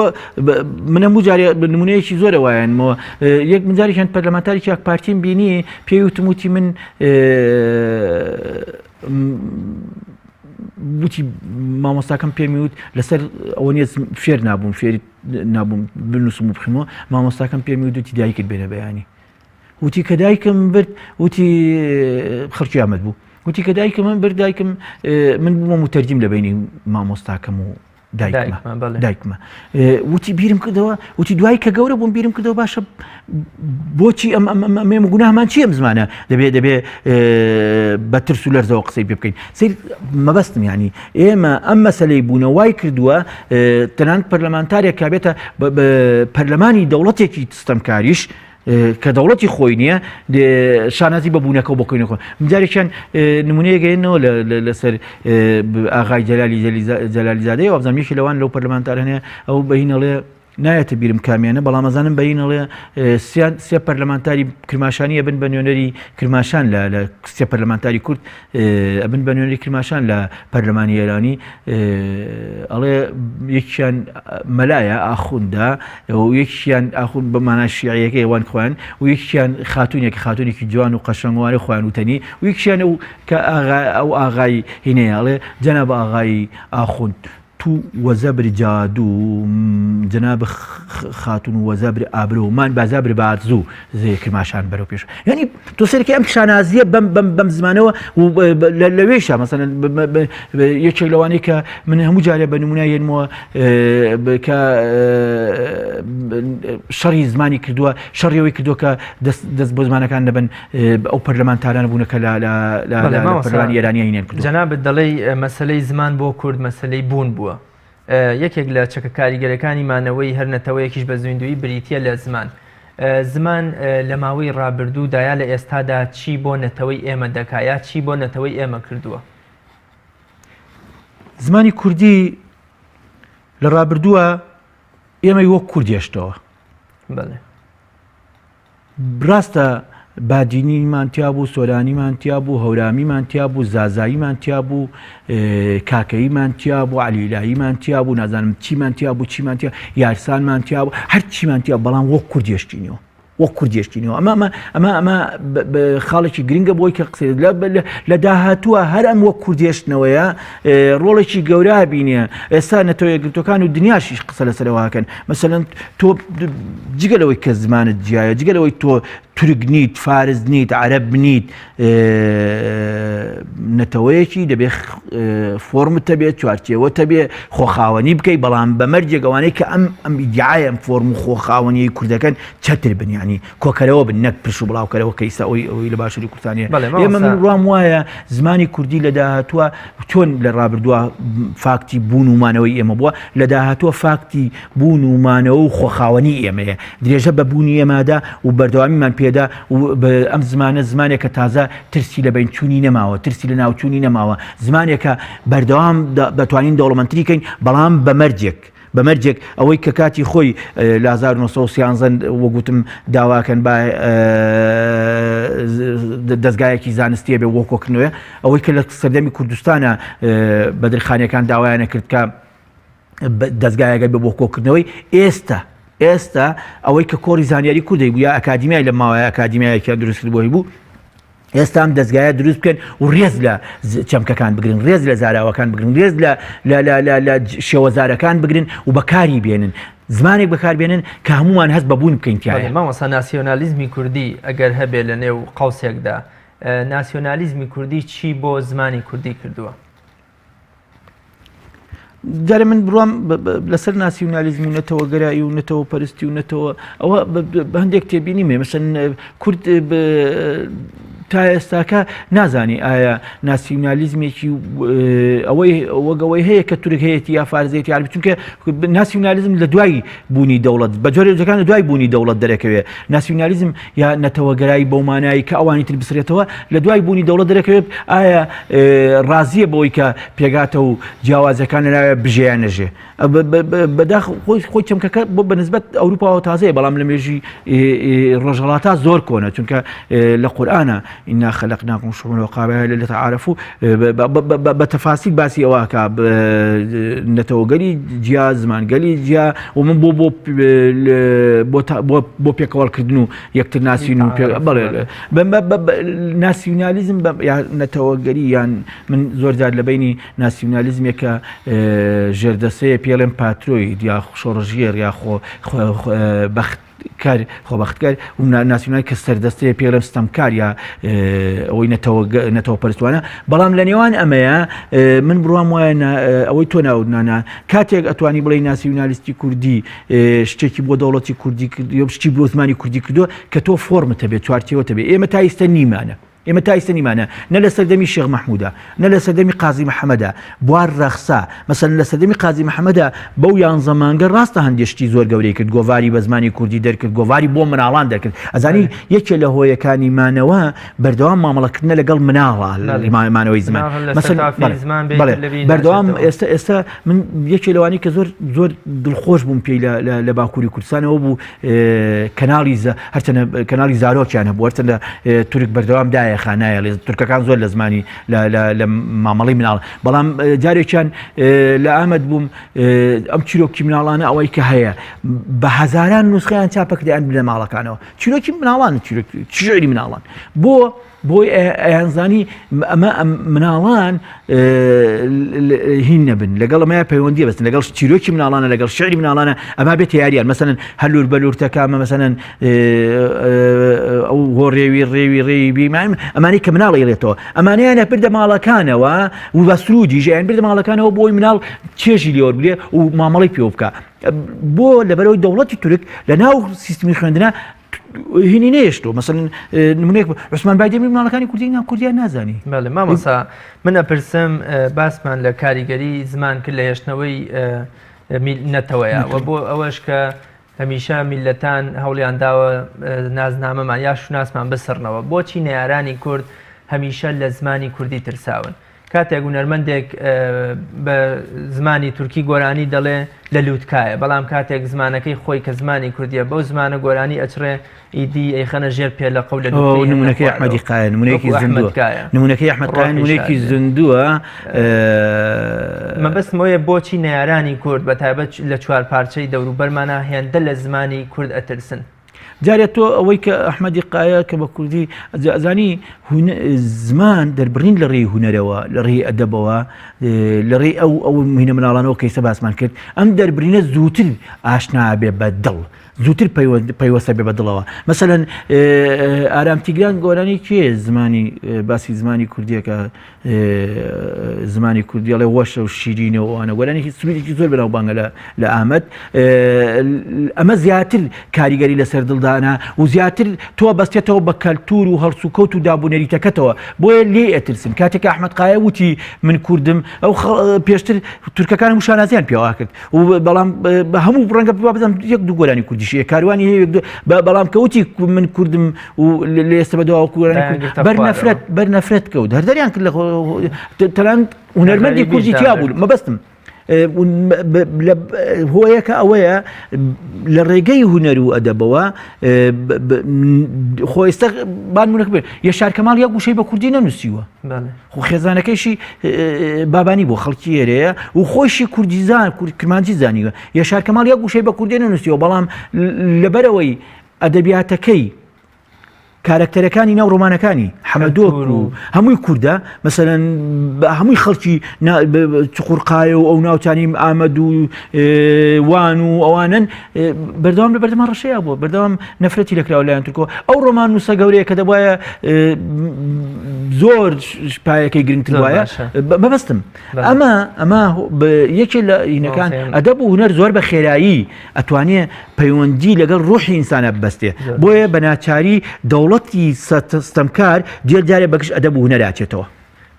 Speaker 2: من هەموو جارێ نمونەیەکی زۆرە وایەنەوە یەک منجارێکیان پەرلەمانتاری چاک پارتیم بینی پێی وتموتی من وتی مامۆستاکەم پێمی وت لەسەر ئەوە نیە فێر نابووم فێری نابووم بنووسم و بخیمەوە مامۆستاکەم پێمی وتی دایکت بێنە بەیانی وتی کە دایکم برد وتی خەڵکی ئامەد بوو وتی کە دایکم من برد دایکم من بوومە متەرجیم لە بینی مامۆستاکەم و دایکمە وتی بیرم کردەوە وتی دوای کە گەورە بووم بیرم کردەوە باشە بۆچی ئەمێ گوناهمان چی ئەم زمانە دەبێ بە ترس و لەرزەوە قسەی پێ بکەین سیر مەبەستم ینی ئێمە ئەم مەسەلەی بوونەوای کردووە تەنانەت پەرلەمانتارێک کابێتە پەرلەمانی دەوڵەتێکی ستەمکاریش کە دەوڵەتی خۆی نییە شانازی بەبوونەکە و بۆکەینەوە جارێکیان نمونەیەگەێنەوە لەسەر ئاغای جەلالیزادەی وابزانمیشی لەوان لەو پەرلەمانتار هەنێ ئەو بەهینەڵێ نایەتە بیرم کامیانە بەڵام ئەزانم بەینەڵێ سێ پەرلەمانتاری کرماشانی ئەبن بە نوێنەری کرماشان لە سێ پەرلەمانتاری کورد ئەبن بە نوێنەری کرماشان لە پەرلەمانی ئێرانی ئەڵێ یەکیان مەلایە ئاخوندا و یەکیان ئاخون بە مانای شیعیەکەی ئەوان خوێن و یەکیان خاتونێکی جوان و قەشەنگوانە خوێن وتەنی و یەکیان کە ئەو ئاغای هینەیە ئەڵێ جەناب ئاغای ئاخوند تو وەزەبر جادو جناب خاتون وەزەبر ئابرۆ مان بازەبر بارزوو کرماشان بەرەو پێش یعنی تۆ سەرەکەی ئەم شانازیە بەم زمانەوە لەوێشە مەسەلەن یەکێک لەوانەیە کە من هەموو جارێ بە نمونای هێنمەوە کە شەڕی زمانی کردووە شەڕیەوەی کردووە کە دەست بۆ زمانەکان دەبن ئەو پەرلەمانتاران بوونەکە لە پەرلەمانی ئێرانیە هینێن کردووە
Speaker 1: جەنابەت دەڵێی مەسەلەی زمان بۆ کورد مەسەلەی بوون بووە یەکێک لە چەکە کاریگەرەکانی مانەوەی هەر نەتەوەیەکیش بە زویندوی بریتە لە زمان لە ماوەی ڕابردوودایا لە ئێستادا چی بۆ نەتەوەی ئێمە دەکایە چی بۆ نەتەوەی ئێمە کردووە
Speaker 2: زمانی کوردی لە ڕابردووە ئێمەی وەک کوردێشتەوە ڕاستە بادینیمان تیا بوو سۆرانیمان تیا بوو هەورامیمان تیا بوو زازاییمان تیا بوو کاکەیمان تیا بوو علیلاییمان تیا بوو نازانم چیمان تیا بوو چیمان تیا یارسانمان تیا بوو هەر چیمان تیا بەڵام وەک کوردێشتینەوە وەک کوردێشتینەوە ئەمە خاڵێکی گرنگە بۆی کە قسە لە داهاتووە هەر ئەم وەک کوردێشتنەوەیە ڕۆڵێکی گەورە بینێ ئێستا نەتەوەیەگرتوەکان و دنیاشیش قسە لەسەرەوەکەن مەسەلەن تۆ جگەلەوەی کە زمانت جیایە جگەلەوەی تۆ تورک نیت فارز نیت عەرەب نیت نەتەوەیەکی دەبێت فۆرمت هەبێت چوارچێوەت هەبێ خۆخاوەنی بکەیت بەڵام بەمەرجێک ئەوانەی کە ئەم ئیدعایە ئەم فۆرم و خۆخاوەنیی کوردەکەن چەتر بن ینی کۆکەرەوە بن نەک پرش و بڵاوکەرەوە کە ئێستا ئەوی لە باشووری کوردستانیە ئێمە من ڕام وایە زمانی کوردی لە داهاتووە چۆن لە ڕابردووە فاکتی بوون و مانەوەی ئێمە بووە لە داهاتووە فاکتی بوون و مانەوە و خۆخاوەنی ئێمەیە درێژە بە بوونی ئێمەدا و بەردەوامیمان پێ لێدا ئەم زمانە زمانێکە تازە ترسی لە بینچوونی نەماوە ترسی لە ناوچوونی نەماوە زمانێکە بەردەوام دەتوانین دەوڵەمەندتریکەین بەڵام بەمەرجێک ئەوەی کە کاتی خۆی لە 1930 وەگوتم داواکەن با دەستگایەکی زانستیە بێ وەکۆکردنەوە ئەوەی کە لە سەردەمی کوردستانە بەدرخانیەکان داوایانە کرد کە دەستگایەکە بێ بۆ کۆکردنەوەی ئێستا ئەوەی کە کۆڕی زانیاری کوردی بوو یا ئەکادیمیای لە ماوەیە ئەکادیمیایەکە دروستکردبووی بوو ئێستا ئەم دەستگایە دروست بکەن و ڕێز لە چەمکەکان بگرن ڕێز لە زاراوەکان بگرن ڕێز لە شێوەزارەکان بگرن و بەکاری بێنن زمانێک بەکاربێنن کە هەمومان هەست بەبوون بکەین تایە
Speaker 1: مامۆستا ناسیۆنالیزمی کوردی ئەگەر هەبێ لە نێو قەوسێکدا ناسیۆنالیزمی کوردی چی بۆ زمانی کوردی کردووە
Speaker 2: جارێ من بڕوام لەسەر ناسیۆنالیزمی و نەتەوە گەرایی و نەتەوە پەرستی و نەتەوە ئەوە هەندێک تێبینیمێ مەسەن کورد تا ئێستاکە نازانی ئایا ناسیۆنالیزمێکی ئەوەی هەیە کە تورک هەیەی یا فارزێتی عربی چونکە ناسیۆنالیزم لە دوای بوونی دەوڵەت بە جۆرێکەکان لە دوای بوونی دەوڵەت دەرەکەوێت ناسیۆنالیزم یا نەتەوەگەرایی بەو مانایی کە ئەوانی تر بسرێتەوە لە دوای بوونی دەوڵەت دەرەکەوێت ئایا ڕازیە بەوەی کە پێگاتە و جیاوازەکان لەناوێت بژێیان نەژێ بەداخ خۆی چەمکەکە بۆ بەنسبەت ئەوروپاوە تازەیە بەڵام لە مێژی ڕۆژهەڵاتە زۆر کۆنە چونکە لە قورئانە إنا خلقناكم شعوبا وقبائل لتعارفوا بتفاصيل باسي أواكا نتوقلي جيا زمان قلي جيا ومن بو بيكوال كدنو يكتر ناسيونو ناسيوناليزم نتوقلي يعني من زور زاد لبيني ناسيوناليزم يكا جردسية بيلم باتروي يا شورجير يا خو بخت کار خۆبەختکار و ناسیۆنالی کە سەردەستەیە پێڵێم ستەمکار یا ئەوەی نەتەوە پەرستوانە بەڵام لە نێوان ئەمەیە من بڕوام وایە ئەوەی تۆ ناودنانە کاتێک ئەتوانی بڵێ ناسیۆنالیستی کوردی شتێکی بۆ دەوڵەتی کوردی کردو شتی بۆ زمانی کوردی کردووە کە تۆ فۆرمتە بێت چوارتیەوەتە بێت ئێمە تا ئێستا نیمانە ئێمە تا ئێستا نیمانە نە لە سەردەمی شێخ مەحموودە نە لە سەردەمی قازی محەممەدە بوار ڕەخسا مەسەن لە سەردەمی قازی محەممەدە بەو یان زەمانگە ڕاستە هەندێشتی زۆر گەورەی کرد گۆواری بە زمانی کوردی دەرکرد گۆواری بۆ مناڵان دەکرد ئەزانی یەکێ لە هۆیەکانی مانەوە بەردەوام مامەڵەکردنە لەگەڵ مناڵە مانەوەی زمان بەردەوام ئێستا من یەکێ لەوانی کە زۆر دڵخۆش بووم پێی لە باکووری کوردستانەوە بوو هەرچەنە کەناڵی زارۆکیان هەبوو هەرچەندە تورک بەردەوام دایە خانایە لە تورکەکان زۆر لە زمانی لە مامەڵی مناڵ بەڵام جارێکیان لە ئامەد بووم ئەم چیرۆکی مناڵانە ئەوەی کە هەیە بە هەزاران نوسخەیان چاپەکردیان لە ماڵەکانەوە چیرۆکی مناڵان چیرۆکی مناڵان بۆی ئەیانزانی ئەمە مناڵان هین نەبن لەگەڵ ئەمەیە پەیوەندیە بەستن لەگەڵ چیرۆکی مناڵانە لەگەڵ شعری مناڵانە ئەما بێت یاریان مەسەن هەلوور بەلوورتەکامە مەسەن ئەو هۆڕێوی ڕێوی بیمایم ئەمانەی کە مناڵی لێتەوە ئەمانەیانە بردە ماڵەکانەوە و بە سرودی ژیان بردە ماڵەکانەوە بۆی مناڵ چێژی لێوە بێ و مامەڵی پێ بکە بۆ لەبەرەوەی دەوڵەتی تورک لە ناو سیستمی خوێندنە هینی نێشتۆ مەسەن نمونەیە عوسمان بایدەمی مناڵەکانی کوردیان نازانی
Speaker 1: بەڵێ مامۆستا من ئەپرسم باسمان لە کاریگەری زمان کرد لە هێشتنەوەی نەتەوەیە و بۆ ئەوەش کە هەمیشە میلەتان هەوڵیان داوە نازنامەمان یا شوناسمان بسڕنەوە بۆچی نەیارانی کورد هەمیشە لە زمانی کوردی ترساون کاتێک هونەرمەندێک بە زمانی تورکی گۆرانی دەڵێ لە لووتکایە بەڵام کاتێک زمانەکەی خۆی کە زمانی کوردیە بەو زمانە گۆرانی ئەچڕێ ئیدی ئەیخەنە ژێر پێ لە قەول
Speaker 2: نمونەکەی ئەحمەدی قایە نمونەکەی ئەحمەد قایە نمونەیەکی زندووە
Speaker 1: مەبەستمەوەیە بۆچی نەیارانی کورد بە تایبەت لە چوار پارچەی دەوروبەرمانە هێندە لە زمانی کورد ئەترسن
Speaker 2: جارێت تۆ ئەوەی کە ئەحمەدی قایە کە بە کوردی ئەزانی زمان دەربڕین لە ڕێی هونەرەوە لە ڕێی ئەدەبەوە لە ڕێی ئەو مهینە مناڵانەوە کەیسە باسمان کرد ئەم دەربرینە زووتر ئاشنا بێ بە دڵ زووتر پەیوەستە بێ بە دڵەوە مەسەلەن ئارامتیگران گۆرانی کێ زمانی باسی زمانی کوردیەکە زمانی کوردیڵێ وەشە و شیرینەوەوانە گۆرانی سوودێکی زۆر بەناوبانگە لە ئامەد ئەمە زیاتر کاریگەری لەسەر دڵدا زانە و زیاتر تۆ بەستێتەوە بە کەلتور و هەڵسوکەوت و دابوونەریتەکەتەوە بۆیە لێ ئەترسن کاتێک ئەحمەد قایە وتی من کوردم ئەو پێشتر تورکەکان وشانازیان پێوا کرد و بەڵام هەموو ڕەنگە بزانم یەک دوو گۆرانی کوردیشی کاروانی هەیە بەڵام کەوتی من کوردم و لە ئێستا بەدەوا کورانی بەرنەفرەت کەوت هەردەریان کرد لە تەنانەت هونەرمەندی کوردی تیا بوو مەبەستم هۆیەکە ئەوەیە لە ڕێگەی هونەر و ئەدەبەوە خۆئێستا بانمونەکە بێت یاشار کەماڵ یەک گوشەی بە کوردی نەنووسیوە خۆ خێزانەکەیشی بابانی بۆ خەڵکی ئێرەیە و خۆشی کوردیزان کرمانجی زانیوە یاشار کەماڵ یەک گوشەی بە کوردی نەنووسیوە بەڵام لەبەرەوەی ئەدەبیاتەکەی کارکتەرەکانی ناو ڕۆمانەکانی حەمەدۆک و هەمووی کووردە مەسەلەن هەمووی خەڵکی چقورقایە و ئەو ناوچانی ئامەد و وان و ئەوانن بەردەوام لە بەردەمان ڕەشەیە بووە بەردەوام نەفرەتی لەکراوە لایەن تورکەوە ئەو ڕۆمان نووسە گەورەیە کە دەبایە زۆر پایەکەی گرنگتر وایە بەبەستم ئەمە یەکێ لە هینەکان ئەدەب و هونەر زۆر بە خێرایی ئەتوانێ پەیوەندی لەگەڵ ڕوحی ئینسانە ببەستێ بۆیە بە ناچاری دەوڵەتی ستەمکار جێرجارێ بەگشت ئەدەب و هونەراتێتەوە.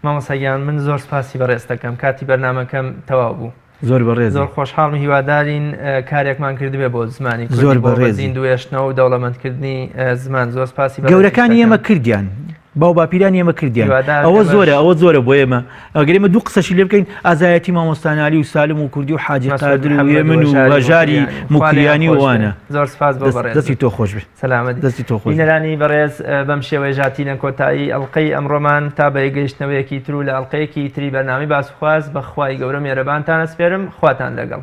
Speaker 1: مامۆستاگیان من زۆر سپاسی بەڕێز دەکەم کاتی بەرنامەکەم تەواو بوو.
Speaker 2: زۆر بەڕێز
Speaker 1: زۆر خۆشحاڵم هیوادارین کارێکمان کردبێ بۆ زمانی زۆر بەڕێزین دوێشتنەوە و دەوڵەمەندکردنی زمان زۆر سپاسی
Speaker 2: گەورەکانی ئێمە کردیان باو باپیرانی ئێمە کردیان ئەوە زۆرە بۆ ئێمە ئەگەر ئێمە دوو قسەشی لێ بکەین ئازایەتی مامۆستانالی و سالم و کوردی و حاجی قادر و ئێمن و هەژاری موکریانی وانە
Speaker 1: زۆر سپاس بۆ بەڕێز
Speaker 2: دەستی تۆ خۆش بێت
Speaker 1: سەلامەت
Speaker 2: دەستی تۆ خۆش
Speaker 1: بینەرانی بەڕێز بەم شێوەیە ژاتینە کۆتایی ئەڵقەی ئەمڕۆمان تا بە گەیشتنەوەیەکی تر و لە ئەڵقەیەکی تری بەرنامی باسوخواز بەخوای گەورە مێرەبانتان ئەسپێرم خواتان لەگەڵ